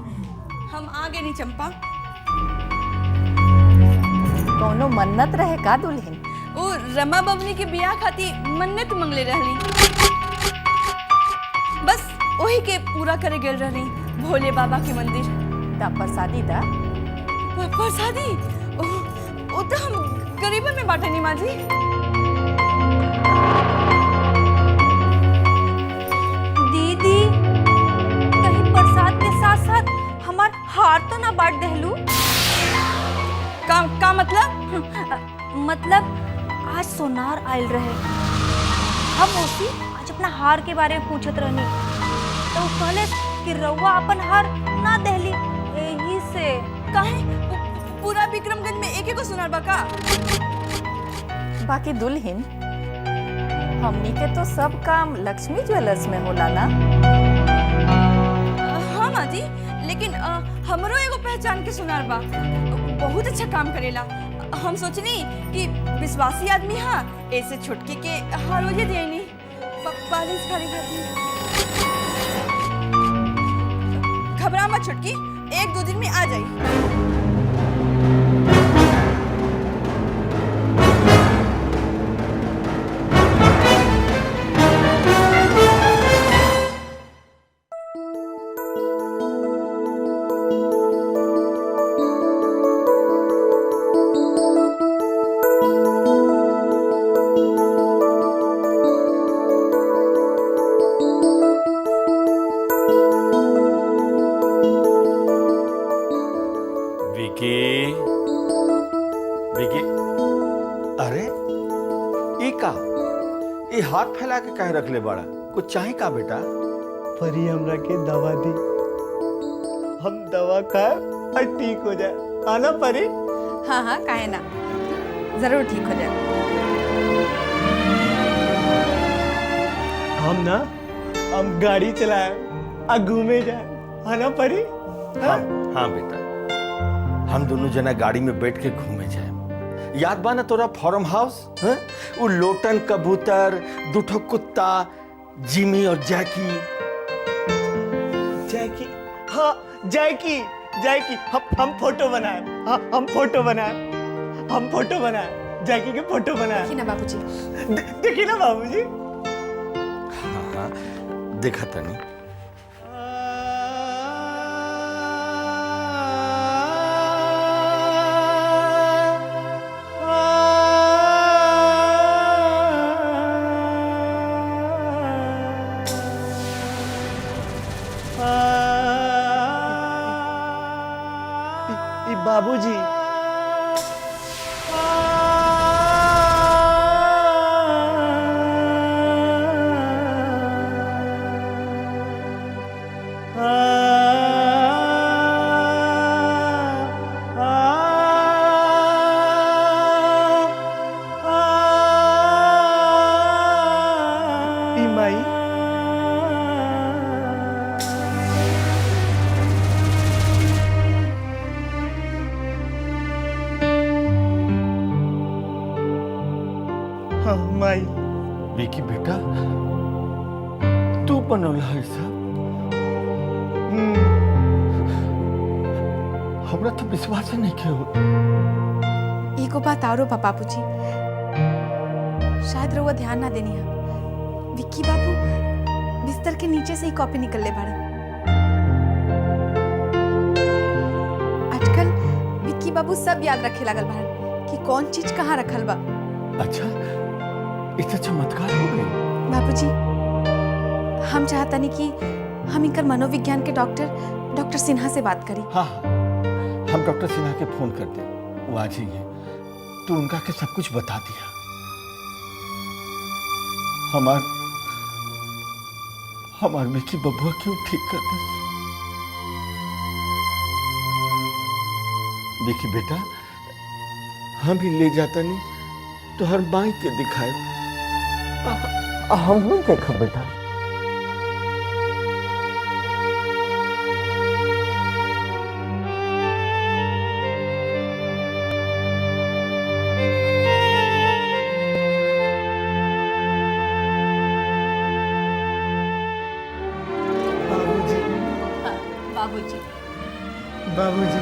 हम आगे नहीं चंपा। कौनो मन्नत रहे का दुल्हन? वो रमा बबनी के बियाह खाती मन्नत मंगले रहली, बस वही के पूरा करे गेल रहली भोले बाबा के मंदिर। दा प्रसादी दा? प्रसादी? वो तो हम गरीबन में बांटे नहीं माँ जी। दीदी, कहीं प्रसाद के साथ साथ हमार हार तो ना बांट देहलू? का मतलब? मतलब आज सोनार आयल रहे, हम उसी आज अपना हार के बारे में पूछत रहनी, तो वो कहले कि रउआ अपन हार ना देहली, यही से। काहे? पूरा विक्रमगंज में एक को सोनार बा का? बाकी दुल्हन, हमनी के तो सब काम लक्ष्मी ज्वेलर्स में होला ना? हाँ माँ जी, लेकिन हमरो एगो पहचान के सोनार बा, बहुत अच्छा काम करेला। हम सोचनी कि विश्वासी आदमी हा, ऐसे छुटकी के हार रोजे देनी बैलेंस खाली खाती। घबरा मत छुटकी, 1-2 दिन में आ जाई। ई का ई हाथ फैला के कहे रख ले बड़ा कुछ चाहे का बेटा? परी हमरा के दवा दी, हम दवा खाए और ठीक हो जाए, आना परी? हाँ हाँ काहे ना, जरूर ठीक हो जाए। हम गाड़ी चलाए और घूमे जाए, आना परी? हाँ हाँ बेटा, हम दोनों जना गाड़ी में बैठ के घूमे जाए। याद बा ना तोरा फार्म हाउस? वो लोटन कबूतर, दुठो कुत्ता, जिमी और जैकी। जैकी, हाँ जैकी, जैकी, हम फोटो बनाए, हाँ हम फोटो बनाए, जैकी के फोटो बनाए। देखिए ना बाबूजी, देखिए ना बाबूजी। हाँ हाँ देखा तनी। बाबूजी विकी बेटा तू बनौला है सब? हमरा तो विश्वास नहीं के हो। एगो बात औरो बा बाबूजी, शायद रउआ ध्यान ना देनी है। विक्की बाबू बिस्तर के नीचे से ही कॉपी निकल ले बाड़न। आजकल विक्की बाबू सब याद रखे लागल बाड़न कि कौन चीज कहाँ रखल बा। अच्छा इतना चमत्कार हो गई? बाबूजी हम चाहतनी कि हम इनकर मनोविज्ञान के डॉक्टर सिन्हा से बात करी। हाँ हम डॉक्टर सिन्हा के फोन कर दे, वो आ जाइए। तू उनका के सब कुछ बता दिया। हमार विकी बबुआ क्यों ठीक कर दे? विकी बेटा हम ही ले जाता नहीं तो हर माई के दिखाए हम नहीं देखा बेटा। बाबूजी बाबूजी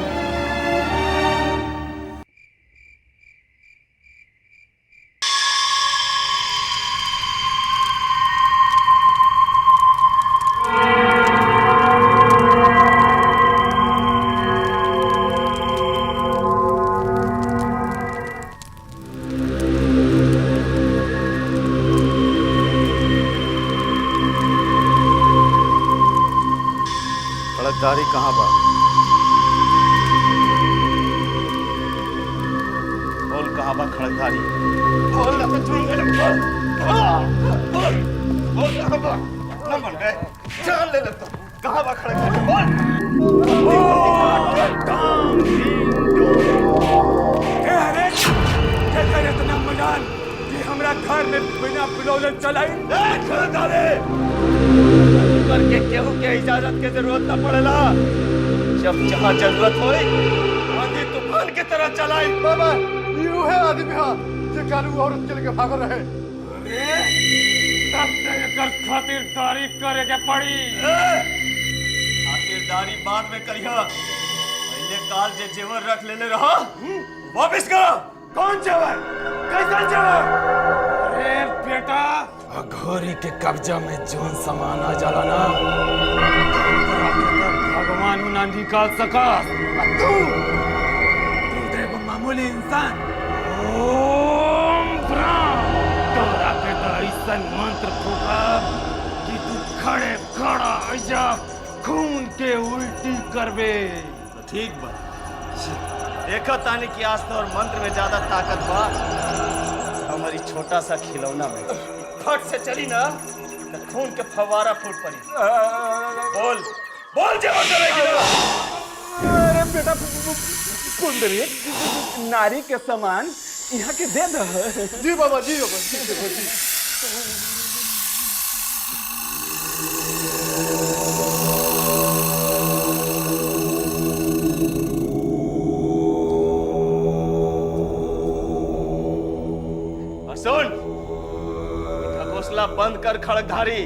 खड़कदारी कहाँ बा? बोल कहाँ बा खड़कदारी? बोल ना तो चुन ले बोल कहाँ बा? ना मन गए जान ले तो कहाँ बा खड़कदारी? बोल अरे कैसे इतना मजाल कि हमरा घर में बिना बुलौले चलाई? खड़कदारी करके केहू के इजाजत के जरूरत न पड़ेला। जब जहाँ जरूरत हो आंधी तूफान की तरह चलाई। बाबा यू है आदमी हाँ जो कानू औरत के लेके भाग रहे। तब तक खातिरदारी करे के पड़ी। खातिरदारी बाद में करिया, पहले काल जे जेवर रख लेले रहा वापस करो। कौन जेवर? कैसा जेवर? अरे बेटा अघोरी के कब्जा में जोन सामान आ जाला ना भगवान ना निकाल सका। तू देखो मामूली इंसान। ओम ब्राह्म तोरा के तो ऐसा मंत्र फूका कि तू खड़े खड़ा ऐसा खून के उल्टी करबे। ठीक बा देखा तानी कि आज तो और मंत्र में ज्यादा ताकत बा छोटा सा खिलौना में फट से चली ना तो खून के फवारा फूट पड़ी। बोल बोल जवाब करेगी ना। अरे बेटा कुंदरी नारी के समान यहाँ के दे दो। जी बाबा जी बाबा जी। और सुन, घोसला बंद कर खड़कधारी,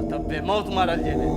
तब बेमौत मारल जेबे।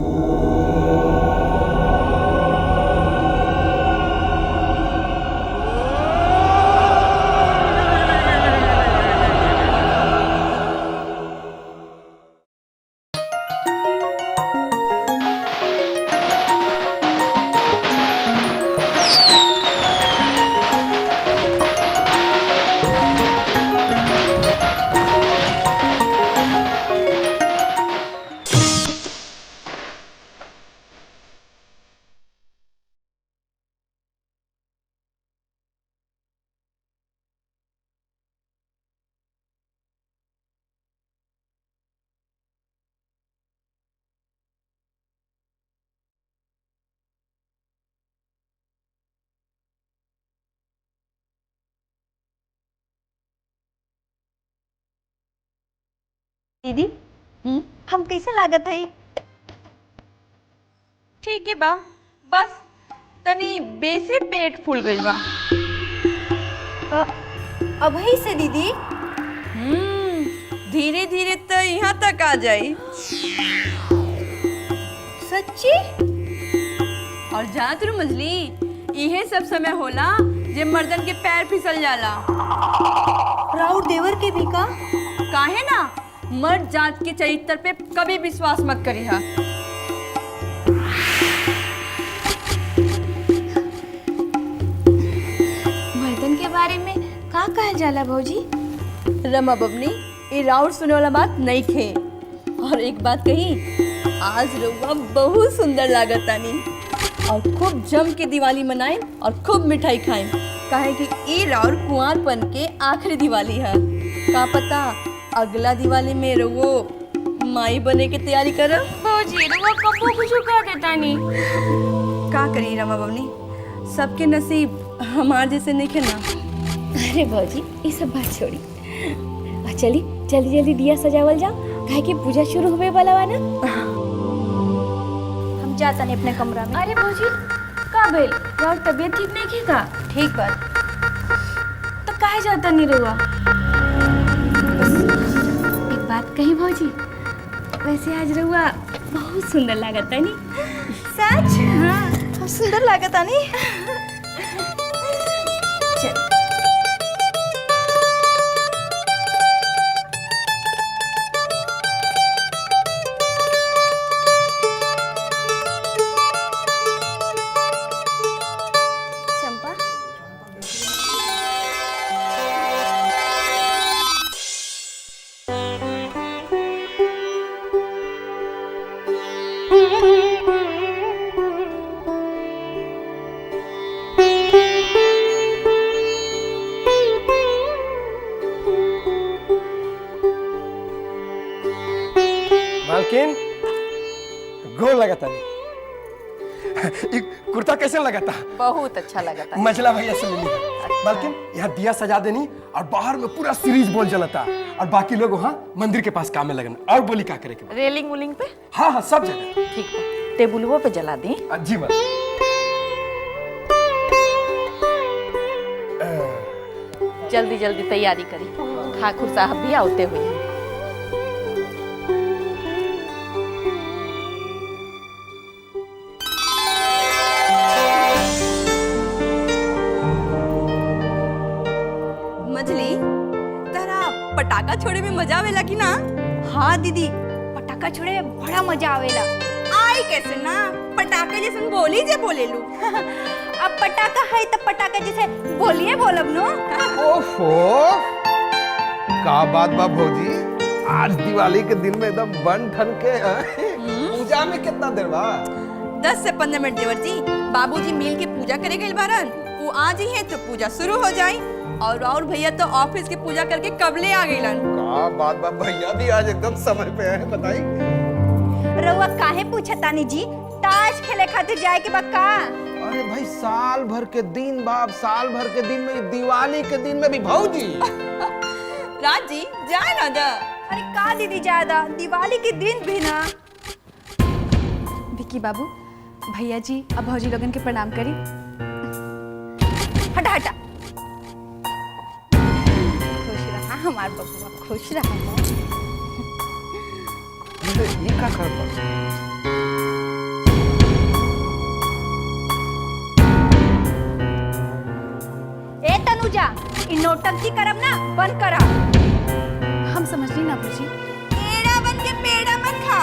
दीदी हम कैसे लागत है? ठीक है बा, बस तनी बेसे पेट फूल गई बा। अभी से दीदी धीरे धीरे तो यहाँ तक आ जाई। सच्ची? और जा तू मजली, यही सब समय होला जे मर्दन के पैर फिसल जाला। राउर देवर के भी का? काहे ना, मर्द जात के चरित्र पे कभी विश्वास मत करी हा। मर्दन के बारे में का कहल जाला भौजी? रमा बबनी, ये राउर सुने वाला बात नहीं खे। और एक बात कही, आज रउआ बहुत सुंदर लागत तानी और खूब जम के दिवाली मनाए और खूब मिठाई खाए, काहे कि ये राउर कुंवारपन के आखिरी दिवाली है। का पता अगला दिवाली में रउओ माई बने के तैयारी करब। भौजी रउआ कबो कुछ कह देतानी। का करी रमा बबनी, सबके नसीब हमार जैसे नहीं खे ना। अरे भौजी ये सब बात छोड़ी और चली जल्दी जल्दी दिया सजावल जाओ, काहे कि पूजा शुरू होवे वाला बा ना। हम जाता नहीं अपने कमरा में। अरे भौजी का भेल? राउर तबीयत ठीक नहीं खे का? ठीक बात। तो काहे जाता नहीं रउआ? एक बात कही भौजी, वैसे आज रउआ बहुत सुंदर लागत है नी। सच? हाँ सुंदर लागत आनी। चल चंपा मालकिन गोल लगाता नहीं। कुर्ता कैसे लगाता? बहुत अच्छा लगा था। मजला भैया से मिली। मालकिन यहाँ दिया सजा देनी और बाहर में पूरा सीरीज बोल जलता और बाकी लोग वहाँ मंदिर के पास काम में लगना। और बोली क्या करे के? रेलिंग उलिंग पे? हाँ हाँ सब जगह। ठीक है, टेबुलवो पे जला दी। जी मैम। जल्दी जल्दी तैयारी करी, ठाकुर साहब भी आते हुए हैं। मछली तारा पटाखा छोड़े में मजा आवेला कि ना? हाँ दीदी, पटाखा छोड़े में बड़ा मजा आवेला। आई कैसे ना, पटाखा जैसे बोली जे बोले लू। अब पटाखा है तो पटाखा जैसे बोलिए बोलब नो। ओफो, का बात बा भौजी, आज दिवाली के दिन में एकदम बन ठन के पूजा में कितना देर बा? 10 से 15 मिनट देवर जी। बाबूजी मिल के पूजा करे गए बारन, वो आज ही है तो पूजा शुरू हो जाए। और भैया तो ऑफिस की पूजा करके कबले आ गईलन। का बात बा भैया भी आज एकदम समय पे है, बताई। रउआ काहे पूछा तानी जी? ताश खेले खातिर जाए के बा का? अरे भाई साल भर के दिन बाप, साल भर के दिन में, दिवाली के दिन में भी भौजी। राज जी जाए ना दा। अरे का दीदी ज्यादा, दिवाली के दिन भी ना। विक्की बाबू, भैया जी अब भौजी लोगन के प्रणाम करी। हटा हटा। खुश रहा हमार बबुआ, खुश रहा। ये का कर ए तनुजा, इ नौटंकी करब ना बंद करा। हम समझली ना भौजी। पेड़ा बन के पेड़ा मत खा।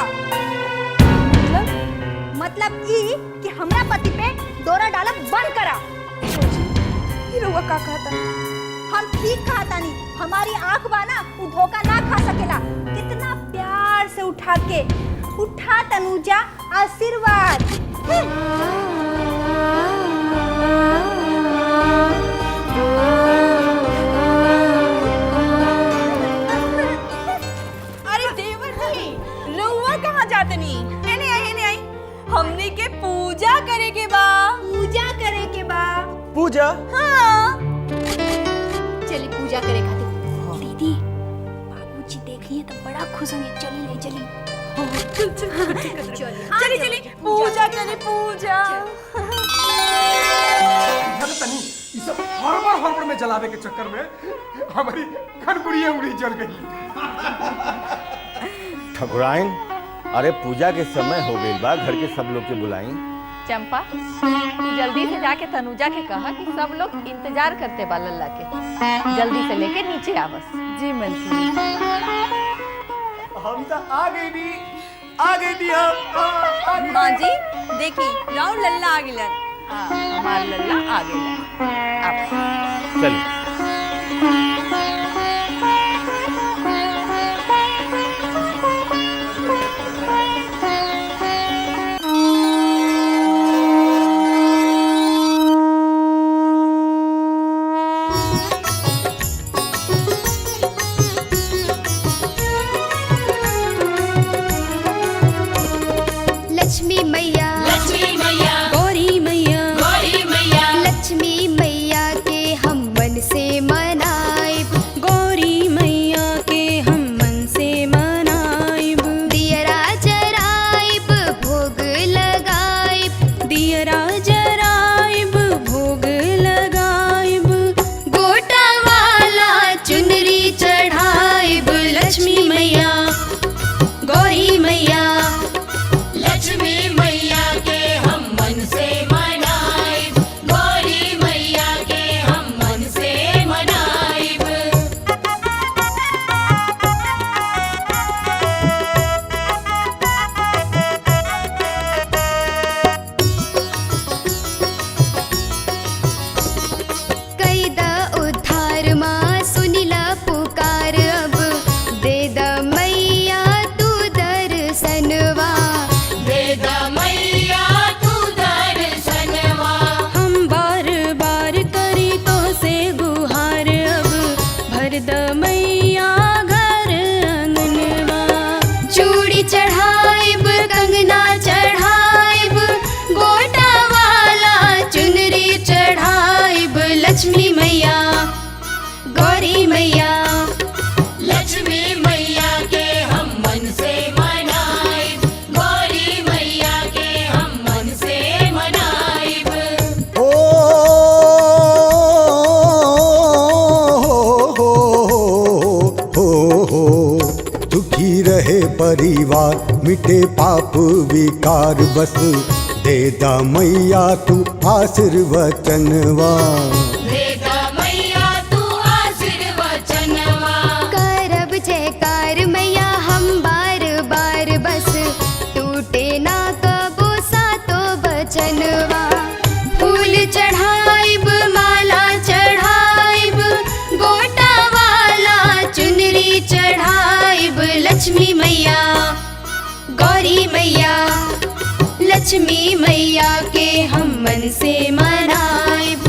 मतलब ई कि हमरा पति पे डोरा डालब बंद करा। ये रउआ का कहता? हम ठीक कहता नहीं, हमारी आंख बा ना वो धोखा ना खा सकेला। कितना प्यार से उठा तनुजा, आशीर्वाद। अरे देवर जी, रउआ कहाँ जाते नहीं? नहीं आई। हमने के पूजा करे के बा। पूजा करे के बा। पूजा? हाँ। चली पूजा करे खातिर। दीदी, बाबूजी देखिए तो बड़ा खुश होंगे। चली चली पूजा करे पूजा। तनी ये सब हड़बड़ में जलावे के चक्कर में हमारी खनपुड़िया उड़ी जल गई। ठकुराइन, अरे पूजा के समय हो गई बा, घर के सब लोग के बुलाई। चंपा, तू जल्दी से जाके तनुजा के कहा कि सब लोग इंतजार करते बा लल्ला के। जल्दी से लेके नीचे आवस। जी मंत्री। हम तो आ गई नी हम। माँ जी देखी राव लल्ला आ गिलन। हमार लल्ला आ गया। चलिए। लक्ष्मी मैया, गौरी मैया, लक्ष्मी मैया के हम मन से मनाइब, गौरी मैया के हम मन से मनाइब। दियरा जराइब भोग लगाइब, दियरा जराइब भोग लगाइब। गोटा वाला चुनरी चढ़ाइब, लक्ष्मी मैया, गौरी मैया, लक्ष्मी मैया के हम मन से मनाइब, गौरी मैया के हम मन से मनाइब। कैदा उद्धार माँ सुनिला पुकार, अब दे द मैया तू दर्शनवा, दे द मैया तू दर्शनवा। हम बार बार करी तो से गुहार, अब भर द मैया घर अंगनवा। चूड़ी चढ़ाइब, कंगना चढ़ाइब, गोटा वाला चुनरी चढ़ाइब, लक्ष्मी मैया, गौरी मैया, लक्ष्मी मैया के हम मन से मनाइब, गौरी मैया के हम मन से मनाइब। दुखी रहे परिवार, मिटे पाप विकार, बस दे दा मैया तू आशीर्वचनवा। करब जयकार मैया हम बार बार, बस टूटे ना कबो सातो बचनवा। फूल चढ़ाइब, माला चढ़ाइब, गोटा वाला चुनरी चढ़ाइब, लक्ष्मी मैया, गौरी मैया, लक्ष्मी मैया के हम मन से मनाइब,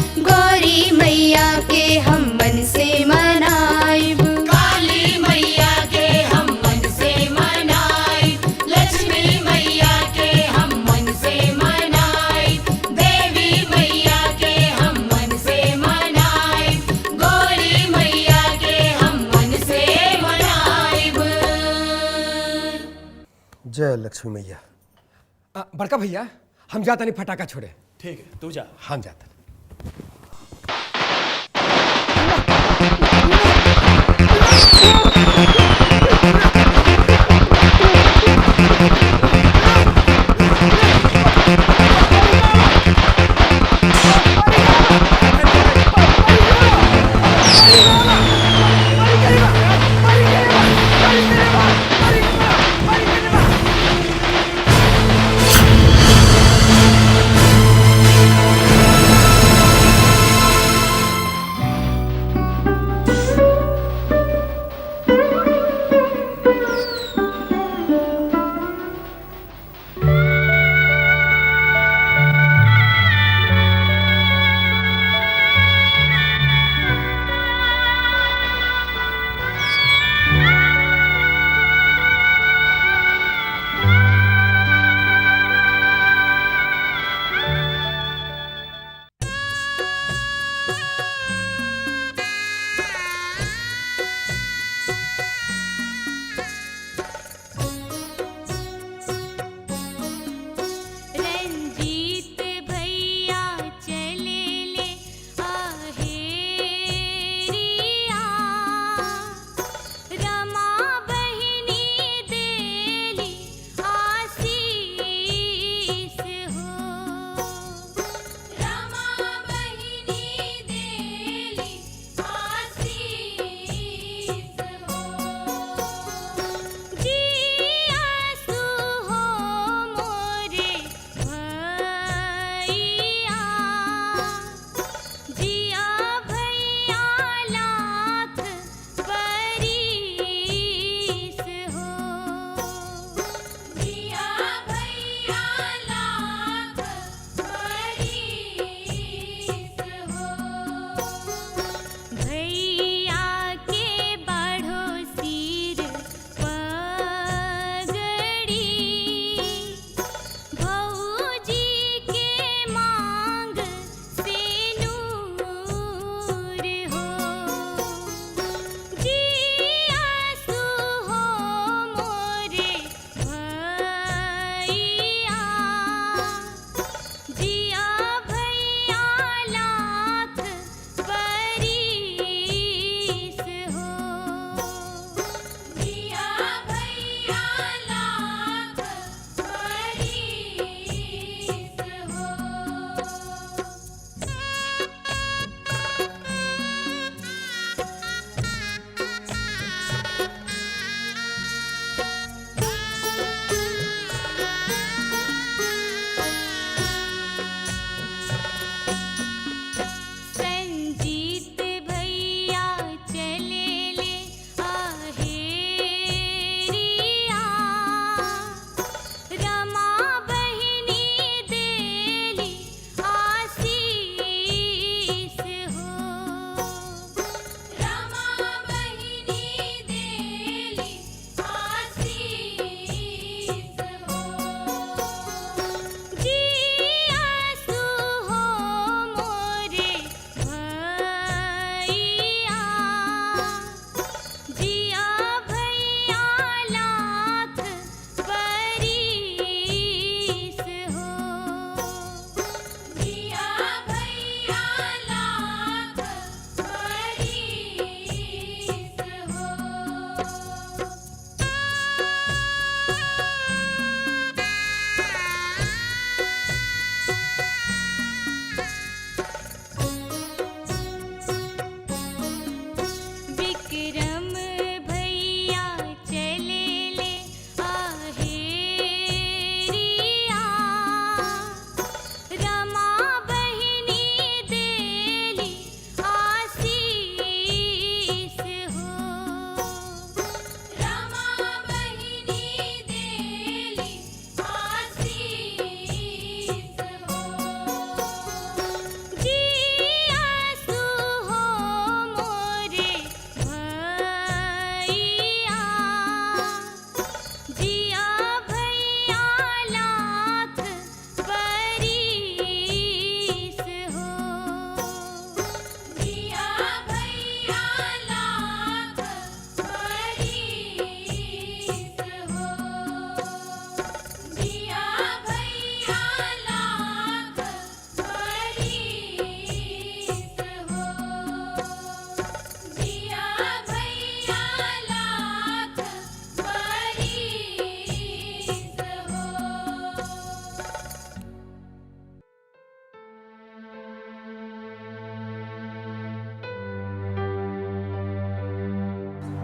जय लक्ष्मी मैया। बड़का भैया हम जाता नहीं फटाका छोड़े। ठीक है तू जा। हम जाता।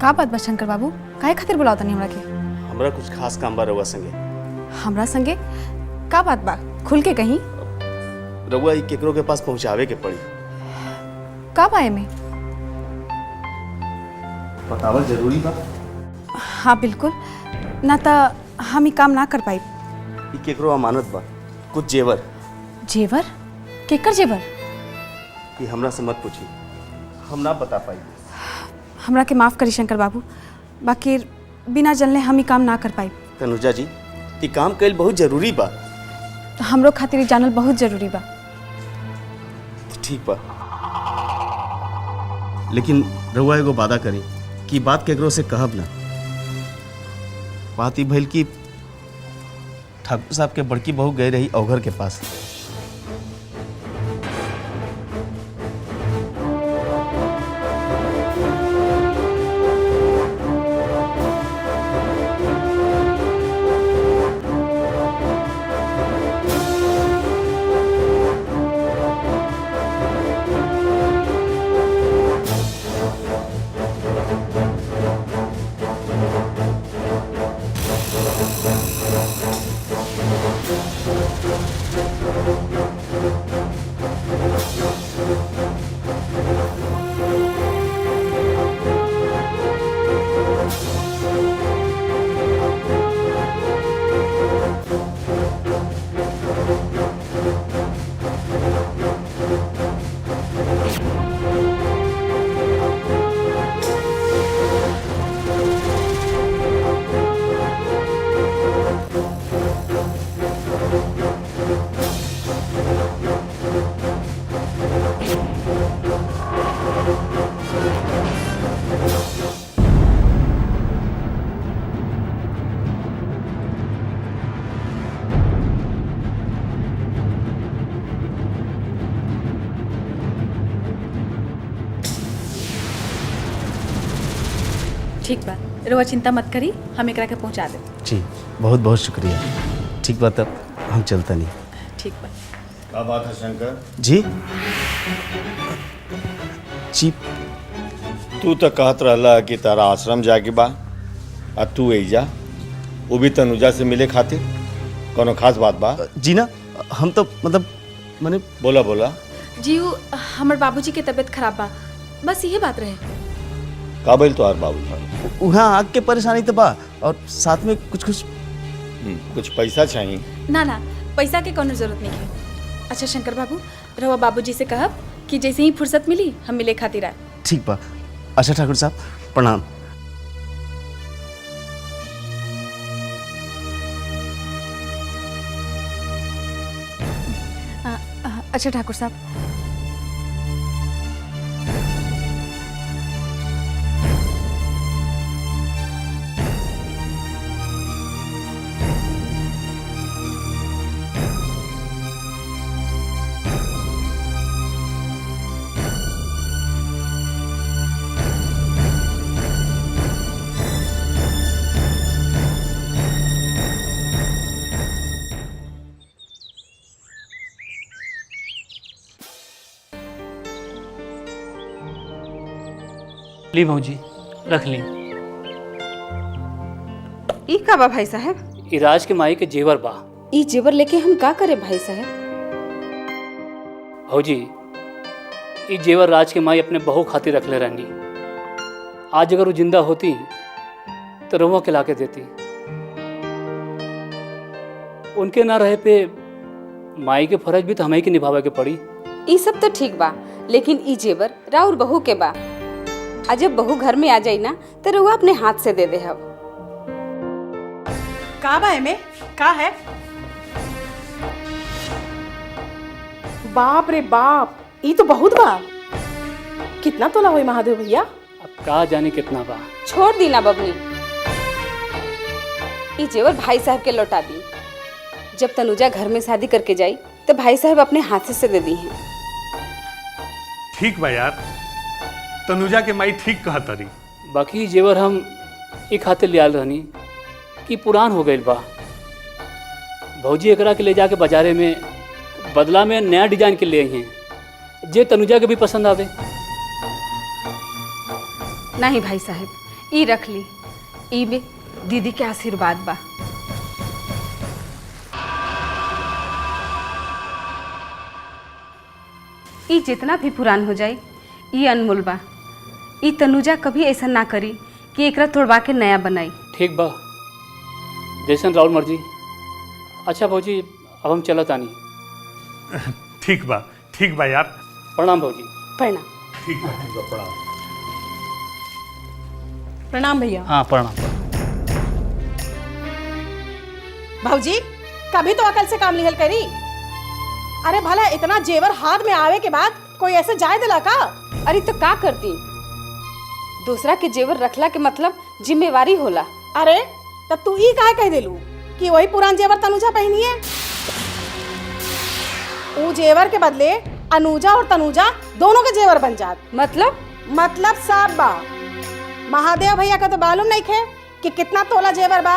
का बात बा शंकर बाबू, काहे खातिर बुलाओ तनी हमरा के? हमरा कुछ खास काम बा रउआ संगे। हमरा संगे का बात बा, खुल के कहीं। रउआ ई केकरो के पास पहुंचावे के पड़ी। का बा एमे? बतावल जरूरी बा। हाँ बिल्कुल, ना तो हम ई काम ना कर पाई। ई केकरो अमानत बा, कुछ जेवर। जेवर? केकर जेवर? ई हमरा से मत पूछी, हम ना बता पाई। हमरा के माफ करी शंकर बाबू, बाकी बिना जानले हम ई काम ना कर पाई। तनुजा जी, ई काम कईल बहुत जरूरी बा। हमरो खातिर ई जानल बहुत जरूरी बा। ठीक बा, लेकिन रउआ एगो वादा करी कि बात केकरो से कहब ना। बात ई भइल कि ठाकुर साहब के बड़की बहू गई रही अवघर के पास। ठीक बा, रउआ चिंता मत करी, हम एकरा के पहुंचा दे। जी बहुत बहुत शुक्रिया। ठीक बा, तब हम चलता नहीं। ठीक बा। क्या बात है शंकर? जी जी, तू तो कहत रहला कि तारा आश्रम जाके बा, आ तू एजा, वो भी तनुजा से मिले खातिर। कोनो खास बात बा? जी ना, हम तो मतलब मैंने बोला बोला। जी हमर बाबूजी के तबीयत खराब बा, बस यही बात रहे। का बोल तो बाबू था? वहाँ आग के परेशानी तो बा, और साथ में कुछ पैसा चाहिए। ना ना, पैसा के कोनो जरूरत नहीं है। अच्छा शंकर बाबू, रउआ बाबूजी से कहब कि जैसे ही फुर्सत मिली हम मिले खातिर आए। ठीक बा। अच्छा ठाकुर साहब, प्रणाम। अच्छा ठाकुर साहब। ली भौजी, रख ली। ई का बा भाई साहब? ई राज के माई के जेवर बा। ई जेवर लेके हम का करे भाई साहब? भौजी, ई जेवर राज के माई अपने बहू खातिर रख ले रहनी। आज अगर वो जिंदा होती तो रहुआ के लाके देती। उनके ना रहे पे माई के फर्ज भी तो हमें के निभावे के पड़ी। ई सब तो ठीक बा, लेकिन ई जेवर राउर बहू के बा। आज जब बहू घर में आ जाई ना तो रउआ अपने हाथ से दे दे। हब का बा एमे? का है? बाप रे बाप, ई तो बहुत बा। कितना तोला हुई महादेव भैया? अब का जाने कितना बा। छोड़ दी ना बबनी, ई जेवर भाई साहब के लौटा दी। जब तनुजा घर में शादी करके जाई तो भाई साहब अपने हाथ से दे दी हैं। ठीक बा यार, तनुजा के माई ठीक कहा तारी। बाकी जेवर हम ई खातिर ले आल रहनी कि पुरान हो गई बा। भौजी एकरा के ले जाके बाजारे में बदला में नया डिजाइन के ले आई हैं, जे तनुजा के भी पसंद आवे। नहीं भाई साहब, ई रख ली, ई में दीदी के आशीर्वाद बा। ई जितना भी पुरान हो जाए ई अनमोल बा। ई तनुजा कभी ऐसा ना करी कि एकरा तोड़वा के नया बनाई। ठीक बा, जैसन राहुल मर्जी। अच्छा भौजी, अब हम चलत आनी। ठीक बा यार। प्रणाम भौजी। प्रणाम। ठीक बा प्रणाम। प्रणाम भैया। हाँ प्रणाम। भाऊजी कभी तो अकल से काम लिहल करी। अरे भला इतना जेवर हाथ में आवे के बाद कोई ऐसे जाए दिला का? अरे तो का करती, दूसरा के जेवर रखला के मतलब जिम्मेवारी होला। अरे तब तू ई काहे कह देलू कि वही पुरान जेवर तनुजा पहनी है? वो जेवर के बदले अनुजा और तनुजा दोनों के जेवर बन जात। मतलब साफ बा। महादेव भैया का तो मालूम नहीं थे कि कितना तोला जेवर बा,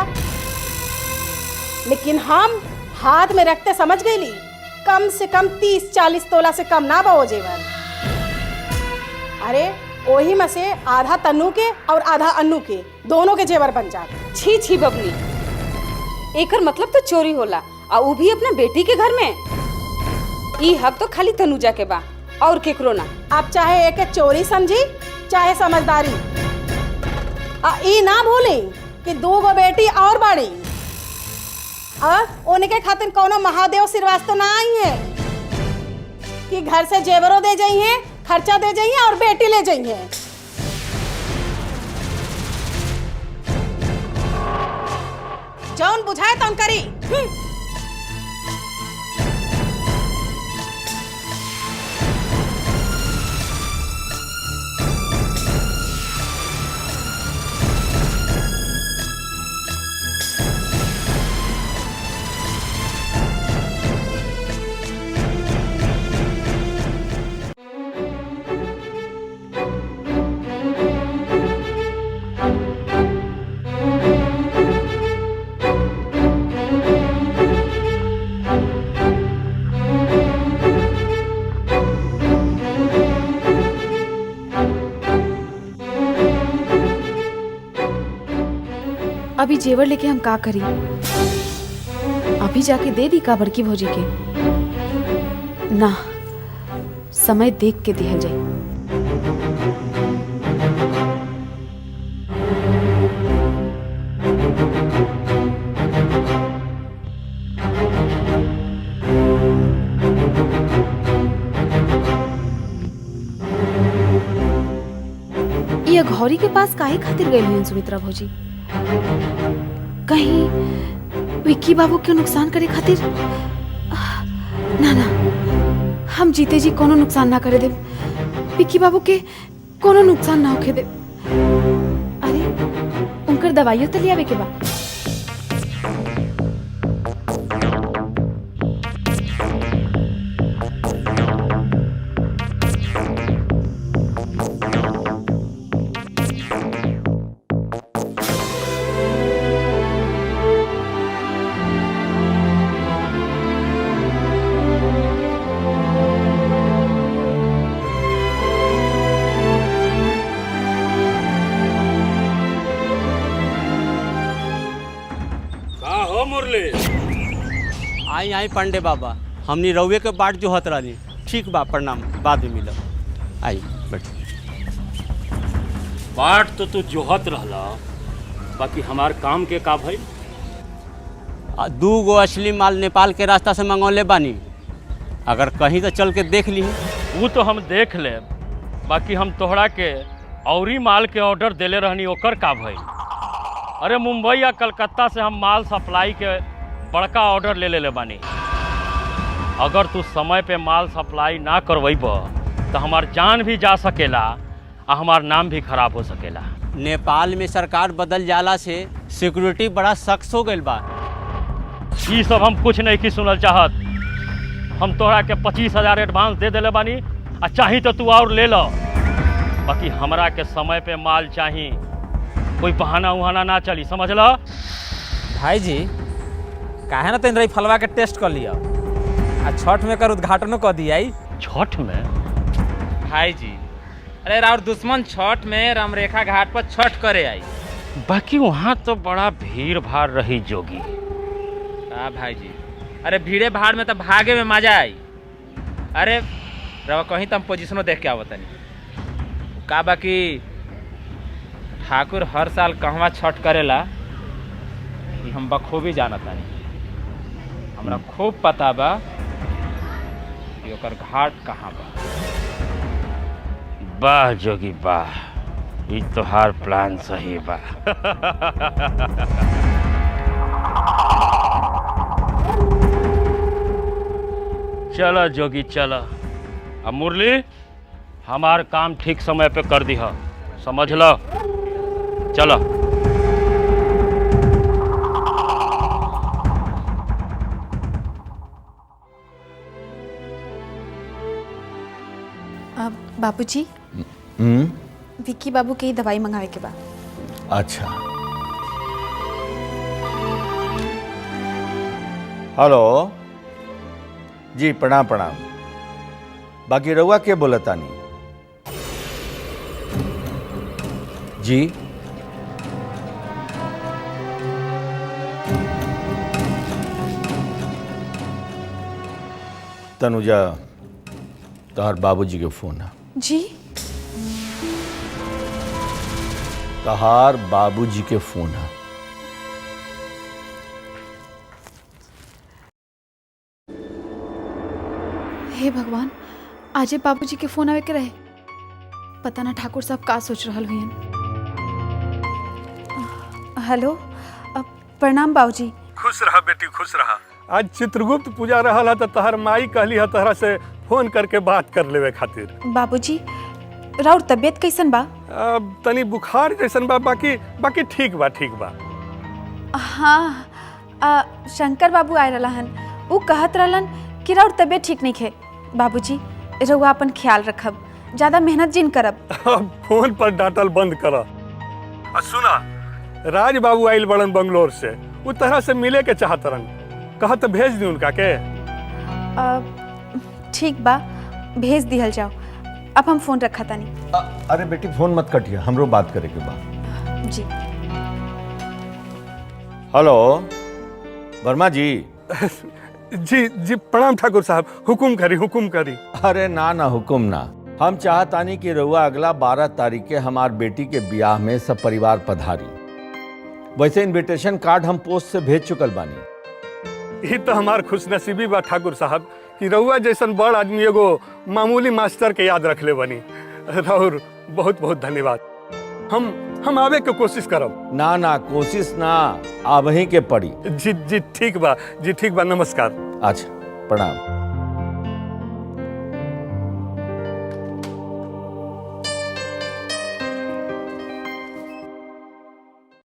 लेकिन हम हाथ में रखते समझ गईली कम से कम 30-40 तोला से कम ना बा वो जेवर। अरे वही में से आधा तन्नू के और आधा अन्नू के दोनों के जेवर बन जात। छी छी बबली, एकर मतलब तो चोरी होला, और वो भी अपना बेटी के घर में। ई हक तो खाली तनुजा के बा और केकरो ना। आप चाहे एक चोरी समझी चाहे समझदारी, ई ना भूली कि 2 गो बेटी और बाड़ी, उनके खातिर कोनो महादेव सिरवास तो ना आई है कि घर से जेवरों दे जाइए, खर्चा दे जाइए और बेटी ले जाइए। जौन बुझाए तौन करी। अभी जेवर लेके हम का करी? अभी जाके दे दी का बड़की भौजी के? ना, समय देख के दिहल जाए। ये घौरी के पास काहे खातिर गई हुई सुमित्रा भौजी? कहीं विक्की बाबू के नुकसान करे खातिर? ना ना, हम जीते जी कोनो नुकसान ना करे दे। विक्की बाबू के कोनो नुकसान ना होके दे। अरे उनकर दवाइयों तो ले आवे के बा। आई आई पांडे बाबा, हमनी रउए के बाट जो हत रही। ठीक बा, प्रणाम, बाद में मिलब। आई बैठ। बाट तो तू जोहत रहला, बाकी हमार काम के का भइल? 2 गो असली माल नेपाल के रास्ता से मंगौले बानी, अगर कहीं तो चल के देख ली। वो तो हम देख ले, बाकी हम तोहरा के औरी माल के ऑर्डर देले रहनी, ओकर का भइल? अरे मुंबई या कलकत्ता से हम माल सप्लाई के बड़का ऑर्डर ले बानी। अगर तू समय पे माल सप्लाई ना करवैब तो हमार जान भी जा सकेला और हमार नाम भी खराब हो सकेला। नेपाल में सरकार बदल जाला से सिक्योरिटी बड़ा सख्त हो गई बा। ये सब हम कुछ नहीं की सुनल चाहत। हम तोहरा के 25,000 एडवांस दे देले बानी, और चाही तो तू और ले लो, बाकी हमरा के समय पे माल चाही। कोई बहाना उहाना ना चली, समझ लो। भाई जी काहे ना तेन फलवा के टेस्ट कर लिया, आ छठ में कर उद्घाटनों कर दिया। छठ में? भाई जी अरे राउर दुश्मन छठ में रामरेखा घाट पर छठ करे आई। बाकी वहाँ तो बड़ा भीड़ भाड़ रही जोगी। हाँ भाई जी, अरे भीड़े भाड़ में तो भागे में मजा आई। अरे रवा कहीं तो हम पोजिशनों देख के आवत नहीं का बाकी ठाकुर हर साल कहवा छठ करेला कि हम बखूबी जानत नहीं। हमरा खूब पता बा कि ओकर घाट कहाँ बा। वाह जोगी वाह, ई तोहार प्लान सही बा। चलो जोगी चलो। अब मुरली हमार काम ठीक समय पे कर दिया, समझ लो। चलो। अब बाबूजी विक्की बाबू के ही दवाई मंगावे के बा। अच्छा। हेलो जी, प्रणाम प्रणाम। बाकी रउआ के बोलतानी जी? तनुजा, तोहर बाबूजी के फोन है। जी? तोहार बाबूजी के फोन है। हे भगवान, आजे बाबूजी के फोन आवे के रहे। पता ना ठाकुर साहब का सोच रहल हुई। हेलो, प्रणाम बाबूजी। खुश रहा बेटी, खुश रहा। आज चित्रगुप्त पूजा रहल तो तहर माई कहली है तहरा से फोन करके बात कर लेवे खातिर। बाबूजी, राउर तबीयत कैसन बा? तनी बुखार जैसन बा, बाकी ठीक बा, ठीक बा। हाँ, शंकर बाबू आए रहलन। वो कहत रहलन कि राउर तबीयत ठीक नहीं है। बाबूजी, रउआ अपन ख्याल रखब, ज्यादा मेहनत जिन करब। फोन पर डांटल बंद कर। सुना, राज बाबू आइल बड़न बंगलोर से, वो तरह से मिले के चाहत रहन। कहत भेज दी उनका के। ठीक बा, भेज दिहल जाओ। अब हम फोन रखा तानी। अरे बेटी फोन मत कटिए, हमरो बात करे के बा। जी। हेलो वर्मा जी। जी प्रणाम ठाकुर साहब, हुकुम करी हुकुम करी। अरे ना ना हुकुम ना, हम चाहतानी कि रउआ अगला 12 तारीख के हमार बेटी के ब्याह में सब परिवार पधारी। वैसे इनविटेशन कार्ड हम पोस्ट से भेज चुकल बानी। ये तो हमार खुशनसीबी बा ठाकुर साहब कि रउआ जैसन बड़ आदमी एगो मामूली मास्टर के याद रखले बनी। राहुल बहुत बहुत धन्यवाद। हम आवे के कोशिश करब। ना ना कोशिश ना, आबही के पड़ी। जी ठीक बा, जी ठीक बा। नमस्कार। अच्छा प्रणाम।